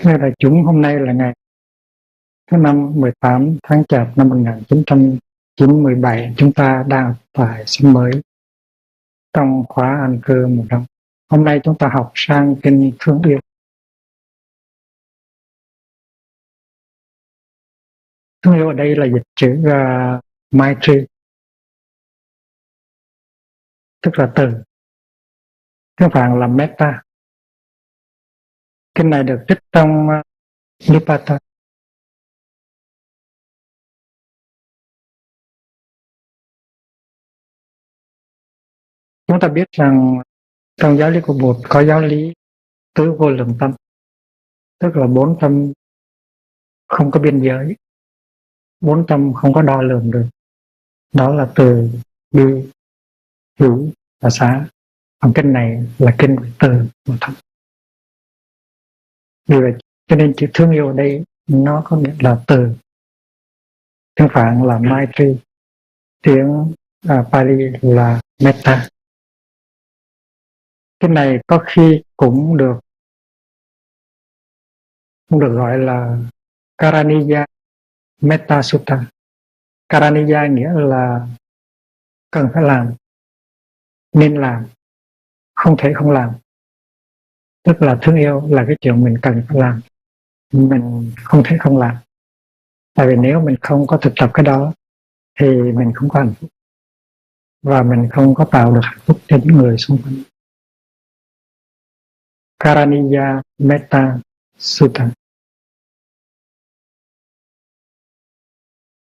Thưa đại chúng, hôm nay là ngày thứ năm 18 tháng Chạp năm 1997. Chúng ta đang tại sinh mới trong khóa An Cư mùa đông. Hôm nay chúng ta học sang kinh Thương Yêu. Thương Yêu ở đây là dịch chữ Maitri, tức là từ. Tiếng Phạn là Metta. Kinh này được trích trong Nipata. Chúng ta biết rằng trong giáo lý của Bụt có giáo lý tứ vô lượng tâm, tức là 4 tâm không có biên giới, 4 tâm không có đo lường được. Đó là từ, bi, hữu và xá. Còn kinh này là kinh về từ mà thôi. Vì vậy cho nên chữ thương yêu ở đây nó có nghĩa là từ. Tiếng Phạn là Maitri, tiếng Pali là Metta. Cái này có khi cũng được gọi là Karaniya Metta Sutta. Karaniya nghĩa là cần phải làm, nên làm, không thể không làm. Tức là thương yêu là cái chuyện mình cần phải làm, mình không thể không làm. Tại vì nếu mình không có thực tập cái đó thì mình không có hạnh phúc, và mình không có tạo được hạnh phúc cho những người xung quanh. Karaniya Metta Sutta.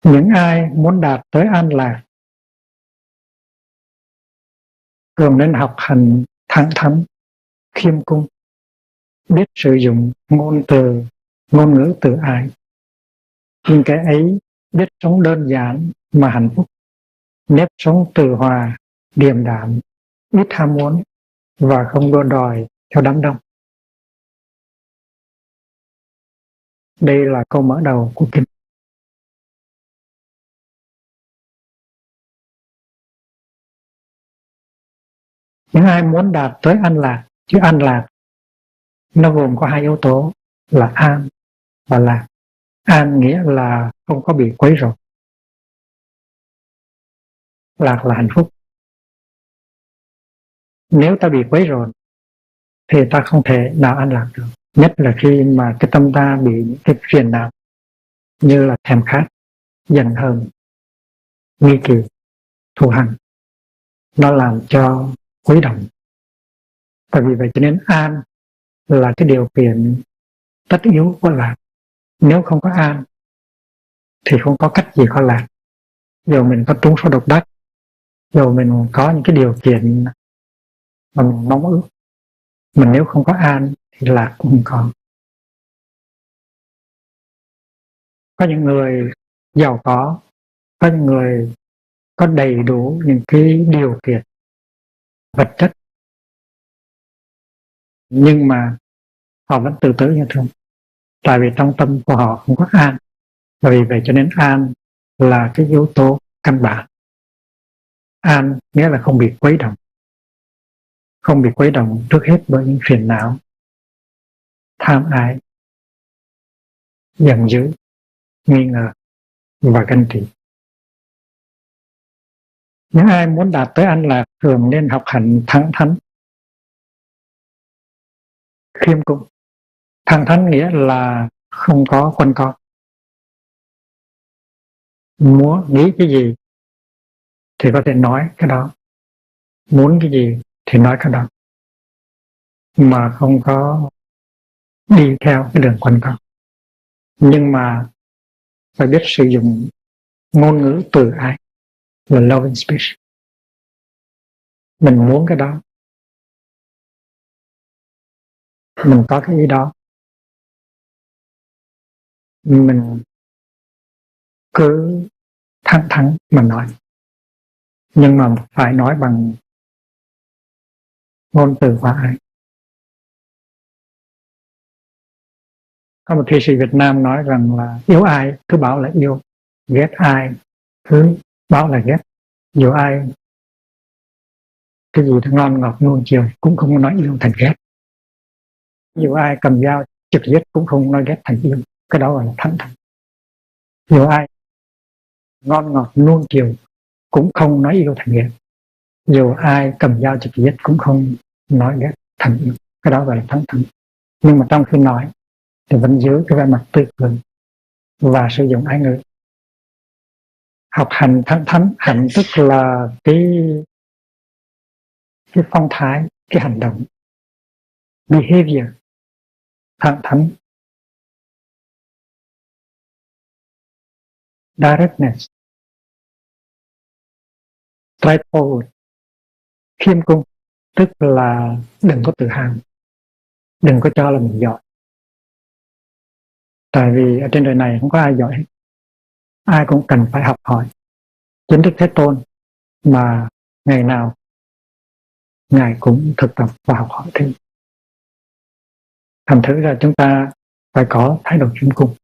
Những ai muốn đạt tới an lạc thường nên học hành thẳng thắn, khiêm cung, biết sử dụng ngôn ngữ từ ái. Nhưng cái ấy biết sống đơn giản mà hạnh phúc, nếp sống từ hòa, điềm đạm, ít ham muốn và không đua đòi theo đám đông. Đây là câu mở đầu của kinh. Những ai muốn đạt tới an lạc, chứ an lạc nó gồm có 2 yếu tố là an và lạc. An nghĩa là không có bị quấy rối, lạc là hạnh phúc. Nếu ta bị quấy rối thì ta không thể nào an lạc được. Nhất là khi mà cái tâm ta bị những cái phiền não như là thèm khát, giận hờn, nghi kỵ, thù hằn, nó làm cho quấy động. Và vì vậy cho nên an là cái điều kiện tất yếu của lạc. Nếu không có an thì không có cách gì có lạc. Dù mình có trúng số độc đắc, dù mình có những cái điều kiện mà mình mong ước, mà nếu không có an thì lạc cũng không có. Có những người giàu có những người có đầy đủ những cái điều kiện vật chất, nhưng mà họ vẫn tự tử như thường, tại vì trong tâm của họ không có an. Và vì vậy cho nên an là cái yếu tố căn bản. An nghĩa là không bị quấy động, không bị quấy động trước hết bởi những phiền não, tham ái, giận dữ, nghi ngờ và ganh tị. Những ai muốn đạt tới an lạc thường nên học hành thẳng thắn, khiêm cung. Thẳng thắn nghĩa là không có quanh co, muốn nghĩ cái gì thì có thể nói cái đó, muốn cái gì thì nói cái đó, mà không có đi theo cái đường quanh co. Nhưng mà phải biết sử dụng ngôn ngữ từ ái, là loving speech. Mình muốn cái đó, mình có cái ý đó, mình cứ thẳng thắn mà nói, nhưng mà phải nói bằng ngôn từ và ái. Có một thi sĩ Việt Nam nói rằng là yêu ai cứ bảo là yêu, ghét ai cứ bảo là ghét. Dù ai cái gì ngon ngọt nuông chiều cũng không nói yêu thành ghét. Dù ai cầm dao trực giết cũng không nói ghét thành yêu. Cái đó gọi là thẳng thắn. Dù ai ngon ngọt nuông chiều cũng không nói yêu thành ghét. Dù ai cầm dao trực giết cũng không nói ghét thành yêu. Cái đó gọi là thẳng thắn. Nhưng mà trong khi nói thì vẫn giữ cái vẻ mặt tươi cười và sử dụng ái ngữ. Học hành thẳng thắn, hạnh tức là cái phong thái, cái hành động, behavior thẳng thắn, directness, straightforward, khiêm cung, tức là đừng có tự hào, đừng có cho là mình giỏi. Tại vì ở trên đời này không có ai giỏi hết, ai cũng cần phải học hỏi. Chính Đức Thế Tôn mà ngày nào Ngài cũng thực tập và học hỏi thêm. Thành thử ra chúng ta phải có thái độ khiêm cung,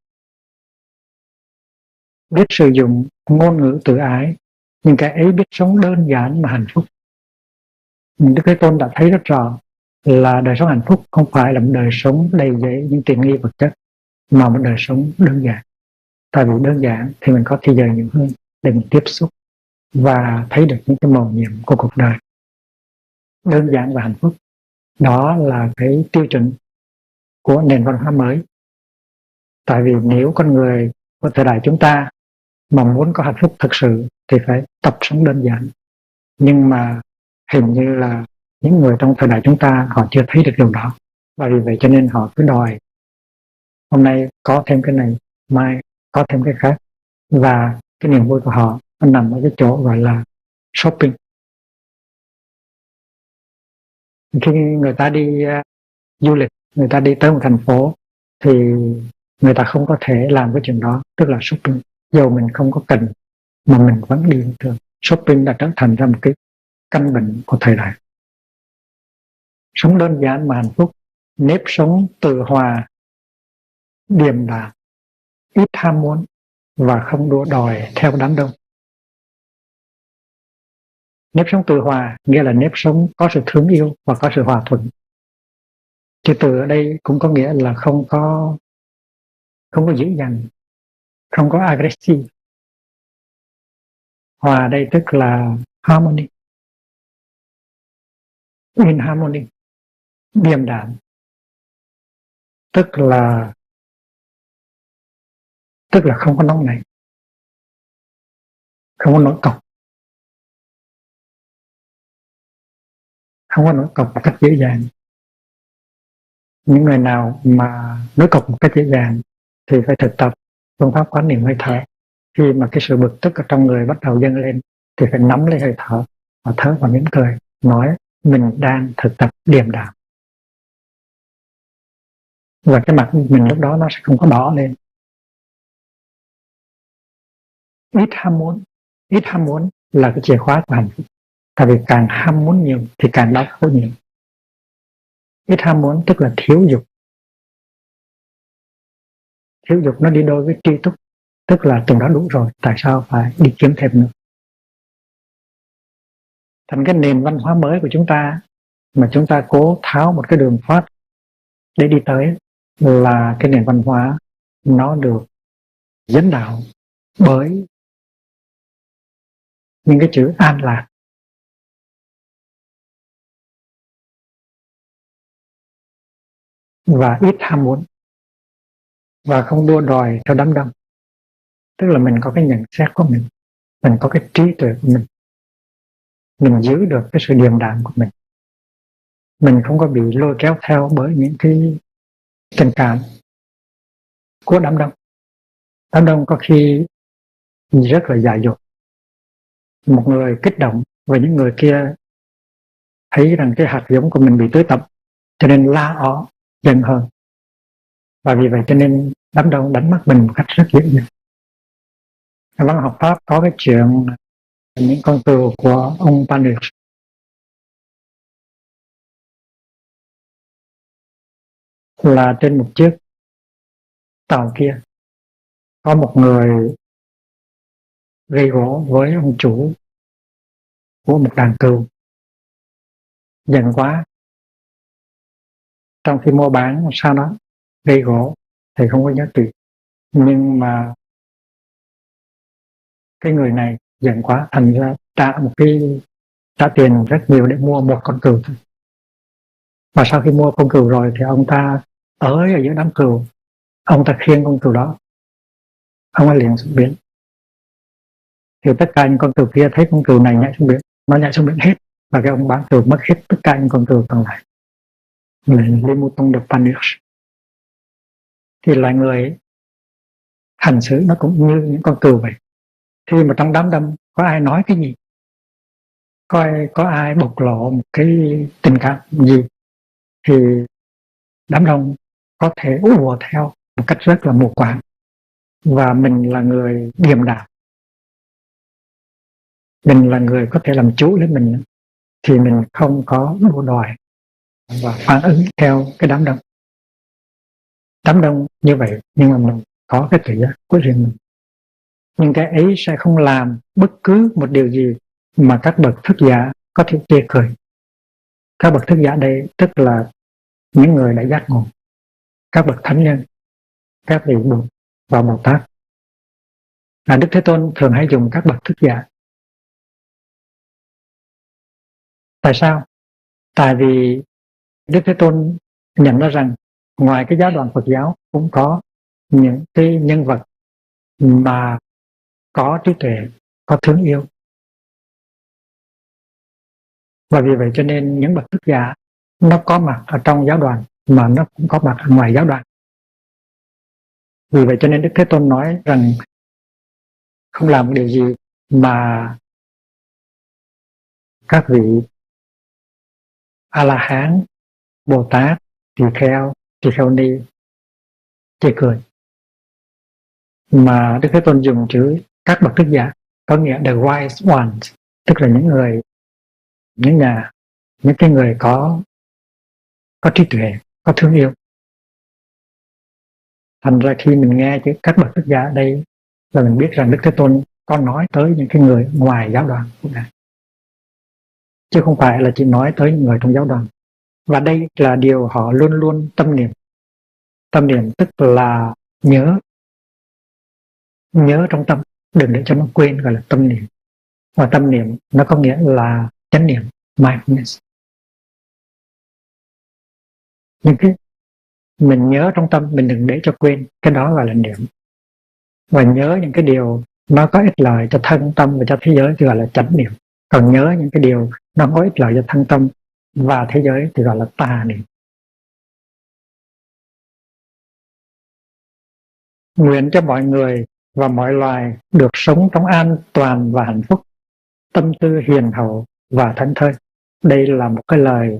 biết sử dụng ngôn ngữ tự ái, nhưng cái ấy biết sống đơn giản mà hạnh phúc. Đức Thế Tôn đã thấy rất rõ là đời sống hạnh phúc không phải là một đời sống đầy dẫy những tiện nghi vật chất, mà một đời sống đơn giản. Tại vì đơn giản thì mình có thời giờ nhiều hơn để mình tiếp xúc và thấy được những cái mầu nhiệm của cuộc đời. Đơn giản và hạnh phúc, đó là cái tiêu chuẩn của nền văn hóa mới. Tại vì nếu con người của thời đại chúng ta mà muốn có hạnh phúc thực sự thì phải tập sống đơn giản. Nhưng mà hình như là những người trong thời đại chúng ta họ chưa thấy được điều đó. Và vì vậy cho nên họ cứ đòi hôm nay có thêm cái này, mai có thêm cái khác. Và cái niềm vui của họ nó nằm ở cái chỗ gọi là shopping. Khi người ta đi du lịch, người ta đi tới một thành phố thì người ta không có thể làm cái chuyện đó, tức là shopping. Dù mình không có cần mà mình vẫn đi được. Shopping đã trở thành ra một cái căn bệnh của thời đại. Sống đơn giản mà hạnh phúc, nếp sống từ hòa, điềm đạm, ít ham muốn và không đua đòi theo đám đông. Nếp sống từ hòa nghĩa là nếp sống có sự thương yêu và có sự hòa thuận. Chữ từ ở đây cũng có nghĩa là không có dữ dằn, không có aggressive. Hòa đây tức là harmony, in harmony, điềm đạm, tức là không có nóng nảy, không có nổi cọc, không có nổi cọc một cách dễ dàng. Những người nào mà nổi cọc một cách dễ dàng thì phải thực tập phương pháp quán niệm hơi thở. Khi mà cái sự bực tức ở trong người bắt đầu dâng lên thì phải nắm lấy hơi thở và thở và mỉm cười, nói mình đang thực tập điềm đạm. Và cái mặt mình lúc đó nó sẽ không có đỏ lên. Ít ham muốn là cái chìa khóa của hạnh phúc. Tại vì càng ham muốn nhiều thì càng đau khổ nhiều. Ít ham muốn tức là thiếu dục. Thiếu dục nó đi đôi với tri túc, tức là từng đó đủ rồi, tại sao phải đi kiếm thêm nữa. Thành cái nền văn hóa mới của chúng ta mà chúng ta cố tháo một cái đường thoát để đi tới là cái nền văn hóa nó được dẫn đạo bởi những cái chữ an lạc, và ít ham muốn và không đua đòi theo đám đông. Tức là mình có cái nhận xét của mình có cái trí tuệ của mình giữ được cái sự điềm đạm của mình không có bị lôi kéo theo bởi những cái tình cảm của đám đông. Đám đông có khi rất là dại dột, một người kích động và những người kia thấy rằng cái hạt giống của mình bị tưới tập cho nên la ó giận hơn, và vì vậy cho nên đám đông đánh mất mình một cách rất dễ dàng. Văn học Pháp có cái chuyện những con tàu của ông Panic là trên một chiếc tàu kia có một người gây gổ với ông chủ của một đàn cừu, giận quá, trong khi mua bán sao đó gây gổ thì không có giá trị. Nhưng mà cái người này giận quá, thành ra trả tiền rất nhiều để mua một con cừu thôi. Và sau khi mua con cừu rồi thì ông ta ở giữa đám cừu, ông ta khiêng con cừu đó, ông ấy liền xuống biển. Thì tất cả những con cừu kia thấy con cừu này nhảy xuống biển, nó nhảy xuống biển hết, và cái ông bán cừu mất hết tất cả những con cừu còn lại. Les moutons de Panurge. Thì loài người hành xử nó cũng như những con cừu vậy. Khi mà trong đám đông có ai nói cái gì, có ai bộc lộ một cái tình cảm gì, thì đám đông có thể ùa theo một cách rất là mù quáng, và mình là người điềm đạm, mình là người có thể làm chủ lấy mình, thì mình không có đua đòi và phản ứng theo cái đám đông như vậy. Nhưng mà mình có cái tự giác của riêng mình, nhưng cái ấy sẽ không làm bất cứ một điều gì mà các bậc thức giả có thể chê cười. Các bậc thức giả đây tức là những người đã giác ngộ, các bậc thánh nhân, các vị Bụt và Bồ Tát. Là Đức Thế Tôn thường hay dùng các bậc thức giả. Tại sao? Tại vì Đức Thế Tôn nhận ra rằng ngoài cái giáo đoàn Phật giáo cũng có những cái nhân vật mà có trí tuệ, có thương yêu. Và vì vậy cho nên những bậc thức giả nó có mặt ở trong giáo đoàn mà nó cũng có mặt ở ngoài giáo đoàn. Vì vậy cho nên Đức Thế Tôn nói rằng không làm một điều gì mà các vị A-la-hán, Bồ Tát, Tỳ kheo ni chê cười. Mà Đức Thế Tôn dùng chữ các bậc thức giả có nghĩa the wise ones, tức là những cái người có trí tuệ, có thương yêu. Thành ra khi mình nghe chữ các bậc thức giả ở đây là mình biết rằng Đức Thế Tôn có nói tới những cái người ngoài giáo đoàn của Ngài, chứ không phải là chỉ nói tới những người trong giáo đoàn. Và đây là điều họ luôn luôn tâm niệm. Tâm niệm tức là nhớ trong tâm, đừng để cho nó quên, gọi là tâm niệm. Và tâm niệm nó có nghĩa là chánh niệm, mindfulness. Nhưng cái mình nhớ trong tâm, mình đừng để cho quên, cái đó gọi là niệm. Và nhớ những cái điều nó có ích lợi cho thân tâm và cho thế giới thì gọi là chánh niệm. Còn nhớ những cái điều nó có ích lợi cho thân tâm và thế giới thì gọi là tà niệm. Nguyện cho mọi người và mọi loài được sống trong an toàn và hạnh phúc, tâm tư hiền hậu và thảnh thơi. Đây là một cái lời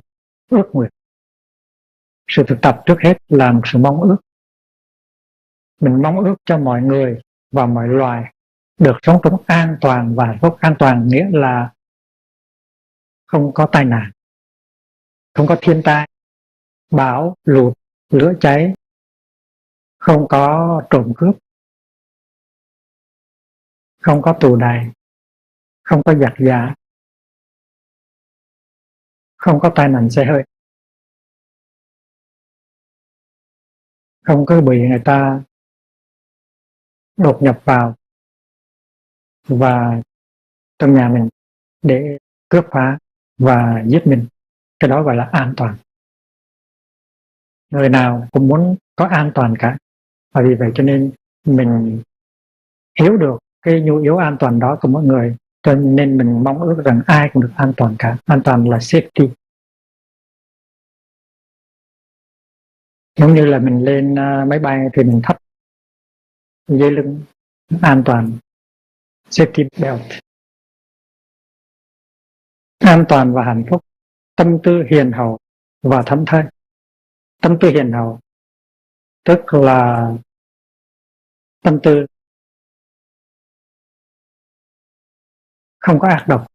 ước nguyện. Sự thực tập trước hết là một sự mong ước. Mình mong ước cho mọi người và mọi loài được sống trong an toàn và hạnh phúc. An toàn nghĩa là không có tai nạn, không có thiên tai, bão, lụt, lửa cháy, không có trộm cướp, không có tù đày, không có giặc giả, không có tai nạn xe hơi, không có bị người ta đột nhập vào và trong nhà mình để cướp phá và giết mình. Cái đó gọi là an toàn. Người nào cũng muốn có an toàn cả, và vì vậy cho nên mình hiểu được cái nhu yếu an toàn đó của mọi người, cho nên mình mong ước rằng ai cũng được an toàn cả. An toàn là safety. Giống như là mình lên máy bay thì mình thắt dây lưng an toàn, safety belt. An toàn và hạnh phúc, tâm tư hiền hậu và thảnh thơi. Tâm tư hiền hậu tức là tâm tư không có ác độc,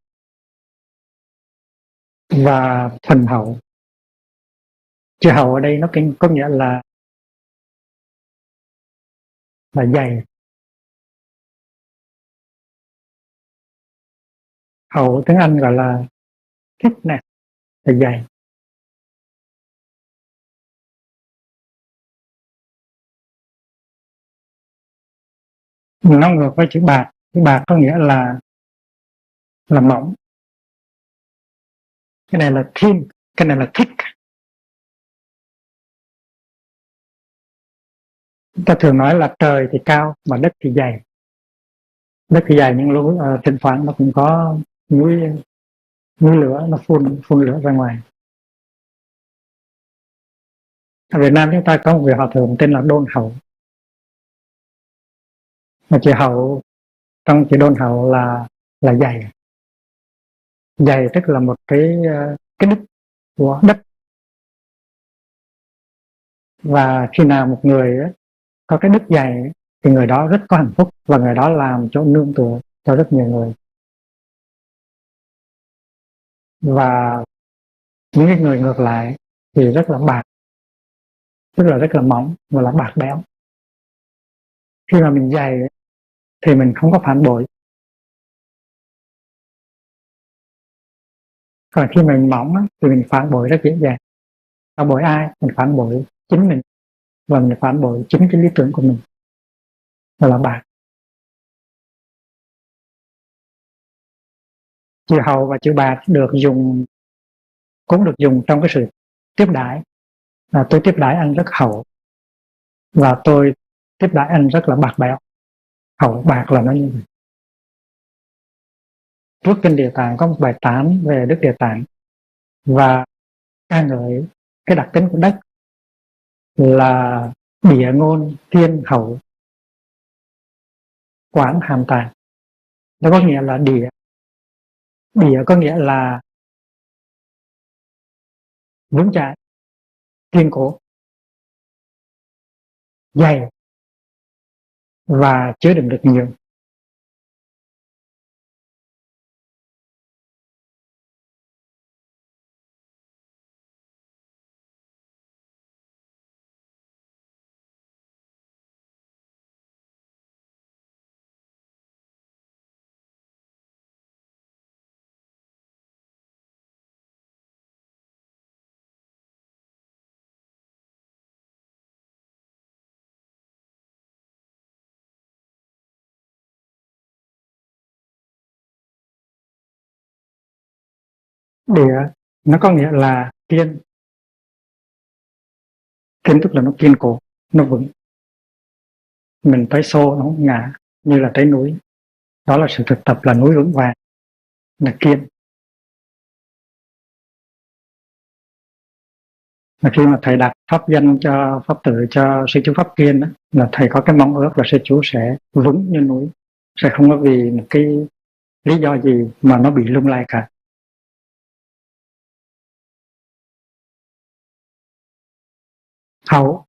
và thuần hậu. Chữ hậu ở đây nó có nghĩa là dày. Hậu tiếng Anh gọi là thickness, là dày. Nó ngược với chữ bạc. Chữ bạc có nghĩa là mỏng. Cái này là thin, cái này là thick. Ta thường nói là trời thì cao mà đất thì dày. Đất thì dày nhưng lúc thỉnh thoảng nó cũng có núi núi lửa, nó phun lửa ra ngoài. Ở Việt Nam chúng ta có một vị hòa thượng tên là Đôn Hậu. Mà chữ Hậu, trong chữ Đôn Hậu là dày. Dày tức là một cái đức của đất. Và khi nào một người có cái đức dày thì người đó rất có hạnh phúc, và người đó làm chỗ nương tựa cho rất nhiều người. Và những cái người ngược lại thì rất là bạc, tức là rất là mỏng và là bạc béo. Khi mà mình dày thì mình không có phản bội, còn khi mình mỏng thì mình phản bội rất dễ dàng. Phản bội ai? Mình phản bội chính mình, và mình phản bội chính cái lý tưởng của mình, đó là bạc. Chữ hậu và chữ bạc cũng được dùng trong cái sự tiếp đãi. Tôi tiếp đãi anh rất hậu, và tôi tiếp đãi anh rất là bạc bẽo. Hậu bạc là nó như vậy. Trước kinh Địa Tạng có một bài tán về Đức Địa Tạng, và ca ngợi cái đặc tính của đất là địa ngôn thiên hậu quán hàm tàng. Nó có nghĩa là địa có nghĩa là vững chãi, kiên cố, dày và chứa đựng được nhiều. Địa nó có nghĩa là kiên tức là nó kiên cố, nó vững. Mình tới xô nó không ngã, như là tới núi. Đó là sự thực tập, là núi vững vàng, là kiên. Mà khi mà thầy đặt pháp danh cho pháp tử, cho sư chú Pháp Kiên đó, là thầy có cái mong ước là sư chú sẽ vững như núi, sẽ không có vì một cái lý do gì mà nó bị lung lay cả. Hậu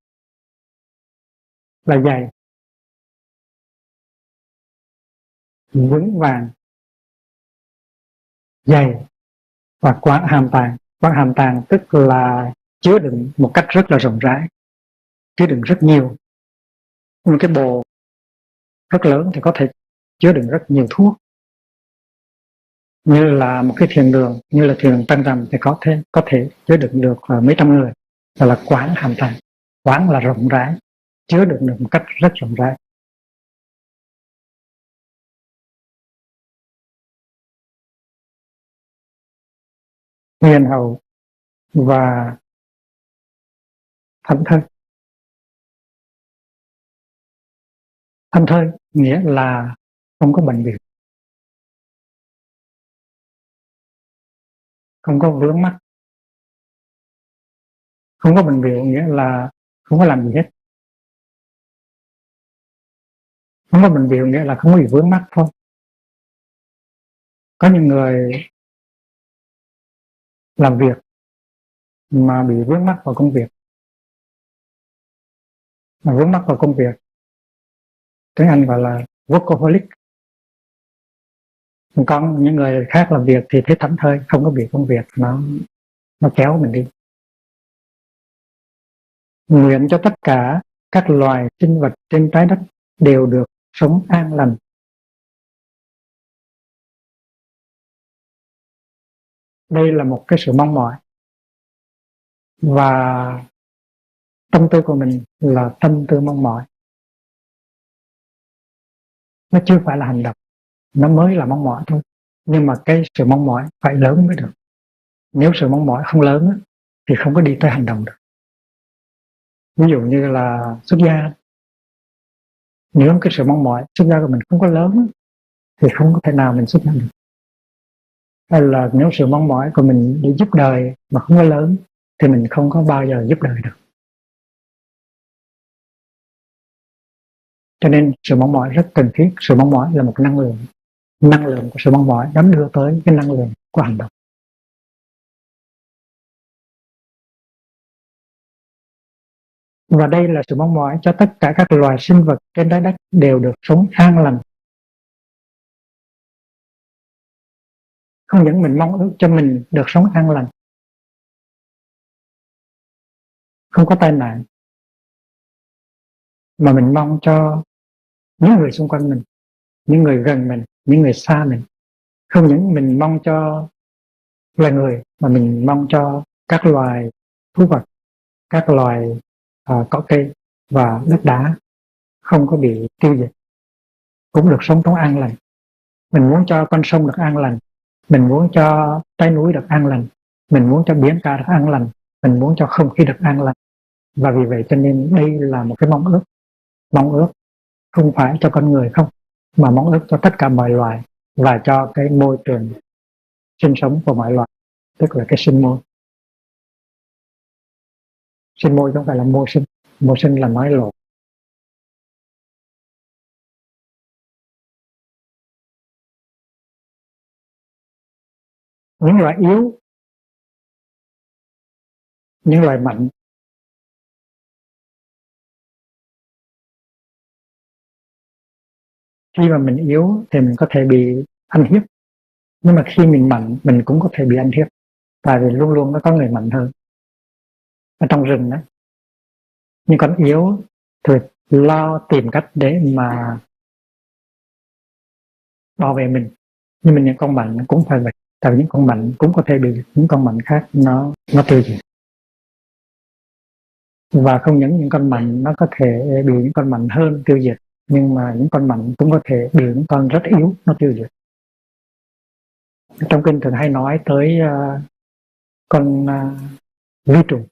là dày, vững vàng, dày và quán hàm tàng. Quán hàm tàng tức là chứa đựng một cách rất là rộng rãi, chứa đựng rất nhiều. Một cái bồ rất lớn thì có thể chứa đựng rất nhiều thuốc. Như là một cái thiền đường, như là thiền đường Tăng Trầm thì có thể chứa đựng được mấy trăm người. Đó là quán hàm tàng. Quán là rộng rãi, chứa đựng được một cách rất rộng rãi. Hiền hậu và thảnh thơi. Thảnh thơi nghĩa là không có bệnh viện, không có vướng mắc. Không có bệnh viện nghĩa là không có làm gì hết. Không có bệnh viện nghĩa là không có gì vướng mắc thôi. Có những người làm việc mà bị vướng mắc vào công việc, mà vướng mắc vào công việc tiếng Anh gọi là workaholic. Còn những người khác làm việc thì thấy thảnh thơi, không có bị công việc nó kéo mình đi. Nguyện cho tất cả các loài sinh vật trên trái đất đều được sống an lành. Đây là một cái sự mong mỏi, và tâm tư của mình là tâm tư mong mỏi. nó chưa phải là hành động, nó mới là mong mỏi thôi. Nhưng mà cái sự mong mỏi phải lớn mới được. Nếu sự mong mỏi không lớn thì không có đi tới hành động được. Ví dụ như là xuất gia, nếu cái sự mong mỏi xuất gia của mình không có lớn thì không có thể nào mình xuất gia được. Hay là nếu sự mong mỏi của mình để giúp đời mà không có lớn thì mình không có bao giờ giúp đời được. Cho nên sự mong mỏi rất cần thiết. Sự mong mỏi là một năng lượng. Năng lượng của sự mong mỏi nó đưa tới cái năng lượng của hành động. Và đây là sự mong mỏi cho tất cả các loài sinh vật trên trái đất đều được sống an lành. Không những mình mong ước cho mình được sống an lành, không có tai nạn, mà mình mong cho những người xung quanh mình, những người gần mình, những người xa mình. Không những mình mong cho loài người mà mình mong cho các loài thú vật, các loài cỏ cây và đất đá không có bị tiêu diệt, cũng được sống trong an lành. Mình muốn cho con sông được an lành, mình muốn cho trái núi được an lành, mình muốn cho biển cả được an lành, mình muốn cho không khí được an lành. Và vì vậy cho nên đây là một cái mong ước không phải cho con người không, mà mong ước cho tất cả mọi loài và cho cái môi trường sinh sống của mọi loài, tức là cái sinh môi. Sinh môi không phải là môi sinh là nói lộ. Những loài yếu, những loài mạnh, khi mà mình yếu thì mình có thể bị ăn hiếp, nhưng mà khi mình mạnh mình cũng có thể bị ăn hiếp, tại vì luôn luôn nó có người mạnh hơn. Ở trong rừng đó, những con yếu thì lo tìm cách để mà bảo vệ mình, nhưng mà những con mạnh cũng phải vậy, tại vì những con mạnh cũng có thể bị những con mạnh khác nó tiêu diệt. Và không những con mạnh nó có thể bị những con mạnh hơn tiêu diệt, nhưng mà những con mạnh cũng có thể bị những con rất yếu nó tiêu diệt. Trong kinh thường hay nói tới con vi trùng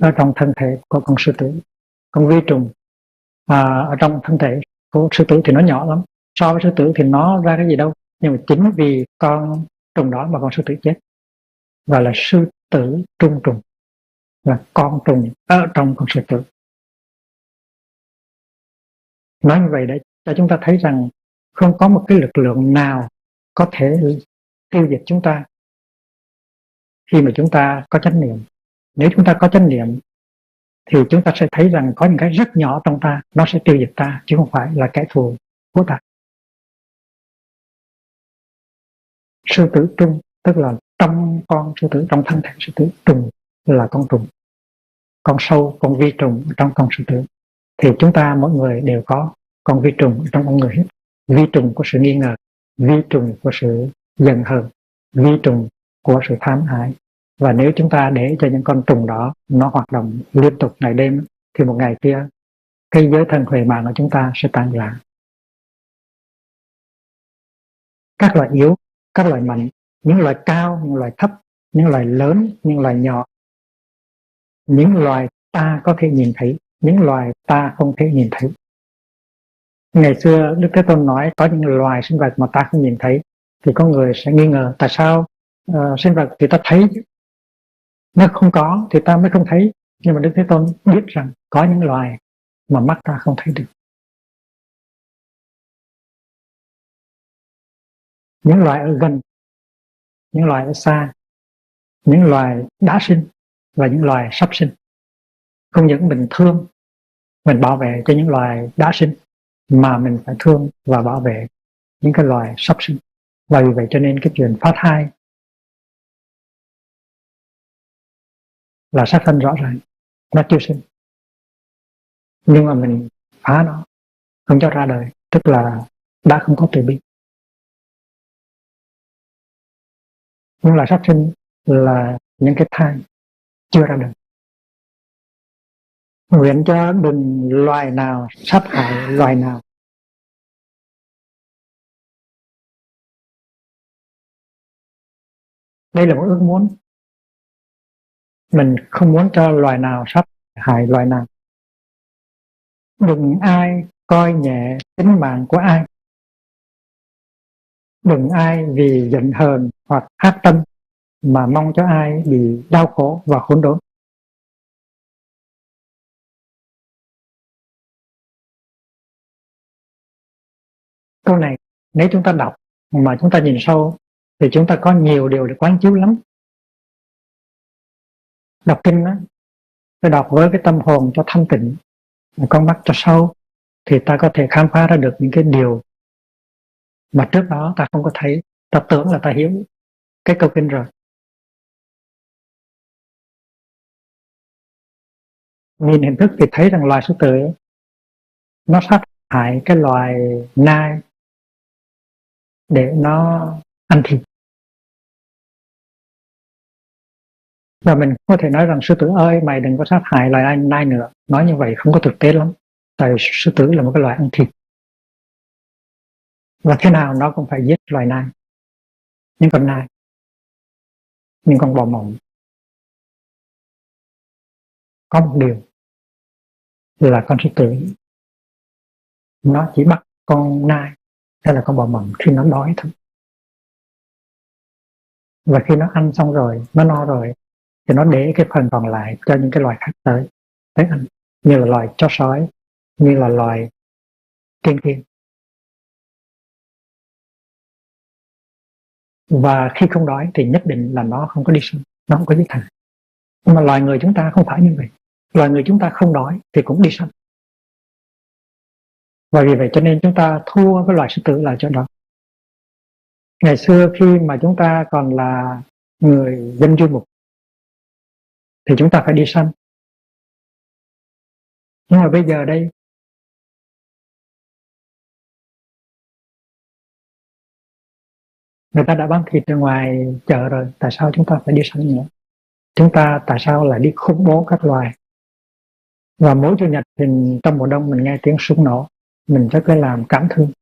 ở trong thân thể của con sư tử. Con vi trùng ở trong thân thể của sư tử thì nó nhỏ lắm, so với sư tử thì nó ra cái gì đâu, nhưng mà chính vì con trùng đó mà con sư tử chết, và là sư tử trung trùng, là con trùng ở trong con sư tử. Nói như vậy để cho chúng ta thấy rằng không có một cái lực lượng nào có thể tiêu diệt chúng ta khi mà chúng ta có chánh niệm. Nếu chúng ta có chánh niệm thì chúng ta sẽ thấy rằng có những cái rất nhỏ trong ta nó sẽ tiêu diệt ta, chứ không phải là kẻ thù của ta. Sư tử trung tức là trong con sư tử, trong thân thể sư tử, trùng là con trùng, con sâu, con vi trùng trong con sư tử. Thì chúng ta mỗi người đều có con vi trùng trong con người hết. Vi trùng của sự nghi ngờ, vi trùng của sự giận hờn, vi trùng của sự tham ái. Và nếu chúng ta để cho những con trùng đó nó hoạt động liên tục ngày đêm thì một ngày kia cái giới thân huệ mạng của chúng ta sẽ tan rã. Các loài yếu, các loài mạnh, những loài cao, những loài thấp, những loài lớn, những loài nhỏ, những loài ta có thể nhìn thấy, những loài ta không thể nhìn thấy. Ngày xưa Đức Thế Tôn nói có những loài sinh vật mà ta không nhìn thấy, thì có người sẽ nghi ngờ tại sao sinh vật thì ta thấy, nó không có thì ta mới không thấy. Nhưng mà Đức Thế Tôn biết rằng có những loài mà mắt ta không thấy được. Những loài ở gần, những loài ở xa, những loài đã sinh và những loài sắp sinh. Không những mình thương, mình bảo vệ cho những loài đã sinh, mà mình phải thương và bảo vệ những cái loài sắp sinh. Và vì vậy cho nên cái chuyện phá thai là sát sanh rõ ràng, nó chưa sinh, nhưng mà mình phá nó, không cho ra đời, tức là đã không có từ bi. Những loài sắp sinh là những cái thai chưa ra đời. Nguyện cho đừng loài nào sát hại loài nào, Đây là một ước muốn. Mình không muốn cho loài nào sát hại loài nào. Đừng ai coi nhẹ tính mạng của ai. Đừng ai vì giận hờn hoặc ác tâm mà mong cho ai bị đau khổ và khốn đốn. Câu này nếu chúng ta đọc mà chúng ta nhìn sâu thì chúng ta có nhiều điều để quán chiếu lắm. Đọc kinh đó, phải đọc với cái tâm hồn cho thanh tịnh, con mắt cho sâu, thì ta có thể khám phá ra được những cái điều mà trước đó ta không có thấy. Ta tưởng là ta hiểu cái câu kinh rồi. Nhìn hình thức thì thấy rằng loài sư tử nó sát hại cái loài nai để nó ăn thịt. Và mình có thể nói rằng sư tử ơi, mày đừng có sát hại loài nai nữa. Nói như vậy không có thực tế lắm. Tại sư tử là một cái loài ăn thịt. Và thế nào nó cũng phải giết loài nai. Những con nai, những con bò mộng. Có một điều là con sư tử nó chỉ bắt con nai hay là con bò mộng khi nó đói thôi. Và khi nó ăn xong rồi, nó no rồi, thì nó để cái phần còn lại cho những cái loài khác tới ăn, như là loài chó sói, như là loài tiên thiên. Và khi không đói thì nhất định là nó không có đi săn, nó không có giết hại. Nhưng mà loài người chúng ta không phải như vậy. Loài người chúng ta không đói thì cũng đi săn. Và vì vậy cho nên chúng ta thua cái loài sư tử là chỗ đó. Ngày xưa khi mà chúng ta còn là người dân du mục thì chúng ta phải đi săn. Nhưng mà bây giờ đây, người ta đã bán thịt ở ngoài chợ rồi, tại sao chúng ta phải đi săn nữa? Chúng ta tại sao lại đi khủng bố các loài? Và mỗi chủ nhật thì trong mùa đông mình nghe tiếng súng nổ, mình rất là làm cảm thương.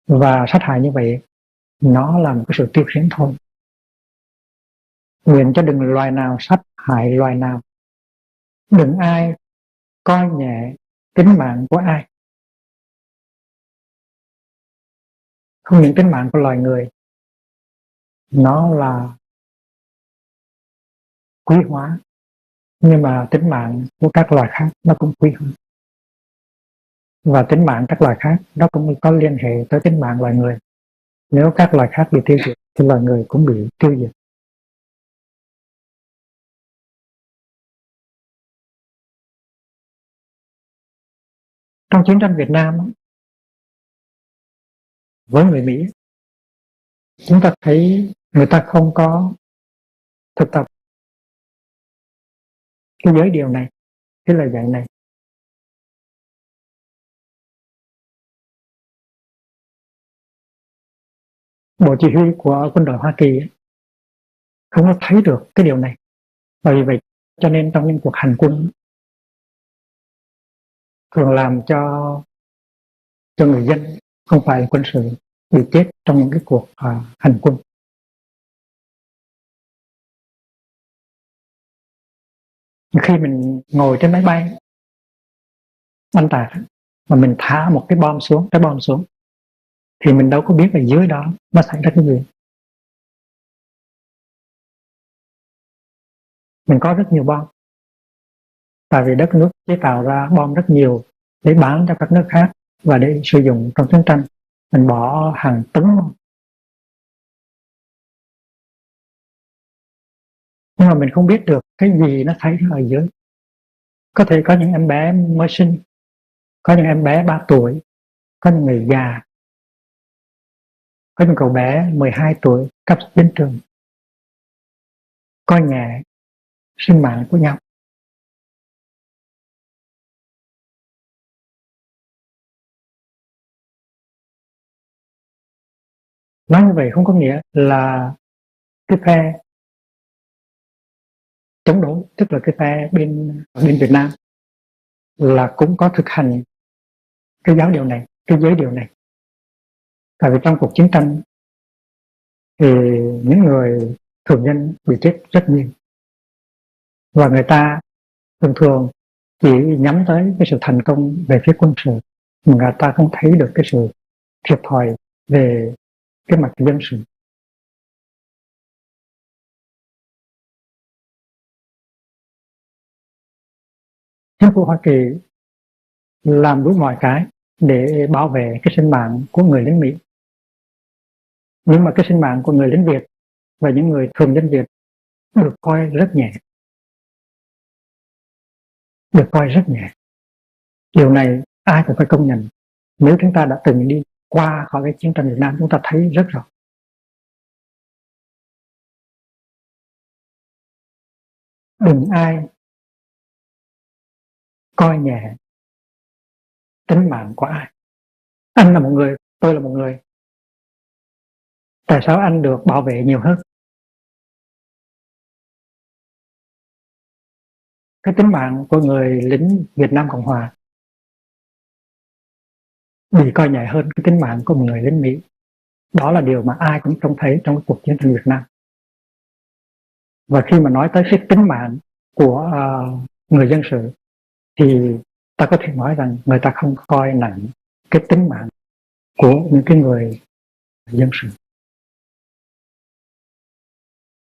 Và sát hại như vậy, nó là một cái sự tiêu khiển thôi. Nguyện cho đừng loài nào sát hại loài nào. Đừng ai coi nhẹ tính mạng của ai. Không những tính mạng của loài người, nó là quý hóa, nhưng mà tính mạng của các loài khác nó cũng quý hóa. Và tính mạng các loài khác nó cũng có liên hệ tới tính mạng loài người. Nếu các loài khác bị tiêu diệt thì loài người cũng bị tiêu diệt. Trong chiến tranh Việt Nam với người Mỹ, chúng ta thấy người ta không có thực tập cái giới điều này, cái lời dạy này. Bộ chỉ huy của quân đội Hoa Kỳ không có thấy được cái điều này. Và vì vậy cho nên trong những cuộc hành quân thường làm cho người dân, không phải là quân sự, bị chết trong những cái cuộc hành quân. Khi mình ngồi trên máy bay bắn tạc mà mình thả một cái bom xuống thì mình đâu có biết là dưới đó nó xảy ra cái gì. Mình có rất nhiều bom, tại vì đất nước chế tạo ra bom rất nhiều để bán cho các nước khác và để sử dụng trong chiến tranh. Mình bỏ hàng tấn, nhưng mà mình không biết được cái gì nó xảy ra ở dưới. Có thể có những em bé mới sinh, có những em bé 3 tuổi, có những người già, có những cậu bé 12 tuổi cấp đến trường, coi nhẹ sinh mạng của nhau. Nói như vậy không có nghĩa là cái phe chống đối, tức là cái phe bên Việt Nam là cũng có thực hành cái giáo điều này, cái giới điều này. Tại vì trong cuộc chiến tranh thì những người thường nhân bị chết rất nhiều, và người ta thường thường chỉ nhắm tới cái sự thành công về phía quân sự, mà người ta không thấy được cái sự thiệt thòi về cái mặt dân sự. Chính phủ Hoa Kỳ làm đủ mọi cái để bảo vệ cái sinh mạng của người lính Mỹ, nhưng mà cái sinh mạng của người lính Việt và những người thường dân Việt được coi rất nhẹ, được coi rất nhẹ. Điều này ai cũng phải công nhận. Nếu chúng ta đã từng đi qua khỏi cái chiến tranh Việt Nam, chúng ta thấy rất rõ. Đừng ai coi nhẹ tính mạng của ai. Anh là một người, tôi là một người. Tại sao anh được bảo vệ nhiều hơn? Cái tính mạng của người lính Việt Nam Cộng Hòa bị coi nhẹ hơn cái tính mạng của một người lính Mỹ. Đó là điều mà ai cũng trông thấy trong cuộc chiến tranh Việt Nam. Và khi mà nói tới cái tính mạng của người dân sự thì ta có thể nói rằng người ta không coi nặng cái tính mạng của những cái người dân sự.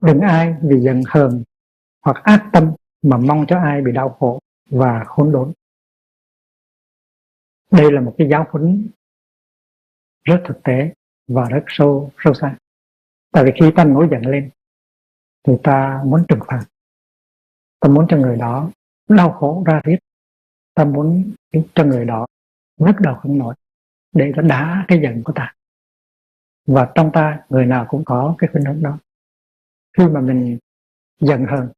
Đừng ai vì giận hờn hoặc ác tâm mà mong cho ai bị đau khổ và khốn đốn. Đây là một cái giáo huấn rất thực tế và rất sâu sắc. Tại vì khi ta nổi giận lên thì ta muốn trừng phạt, ta muốn cho người đó đau khổ ra riết, ta muốn cho người đó nhức đầu không nổi để ta đá cái giận của ta. Và trong ta người nào cũng có cái khuynh hướng đó. Khi mà mình giận hờn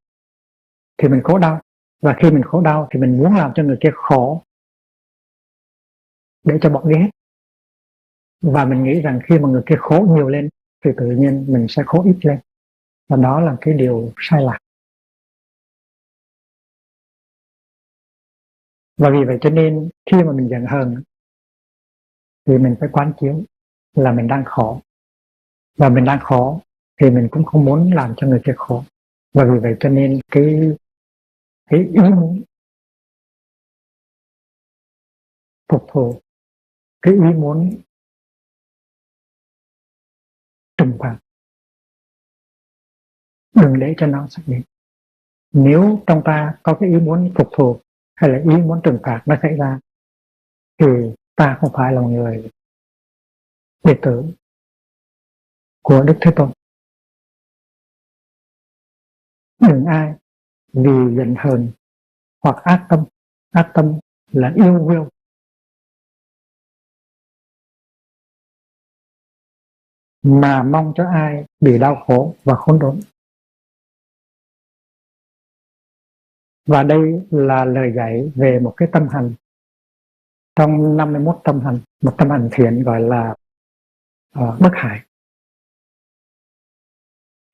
thì mình khổ đau, và khi mình khổ đau thì mình muốn làm cho người kia khổ để cho bọn ghét. Và mình nghĩ rằng khi mà người kia khổ nhiều lên thì tự nhiên mình sẽ khổ ít lên, và đó là cái điều sai lạc. Và vì vậy cho nên khi mà mình giận hờn thì mình phải quán chiếu là mình đang khổ, và mình đang khổ thì mình cũng không muốn làm cho người kia khổ. Và vì vậy cho nên cái ý muốn phục thù, cái ý muốn trừng phạt, đừng để cho nó xuất hiện. Nếu trong ta có cái ý muốn phục thù hay là ý muốn trừng phạt nó xảy ra thì ta không phải là một người đệ tử của Đức Thế Tôn. Đừng ai vì giận hờn hoặc ác tâm là yêu will, mà mong cho ai bị đau khổ và khốn đốn. Và đây là lời dạy về một cái tâm hành trong 51 tâm hành, một tâm hành thiện gọi là bất hại.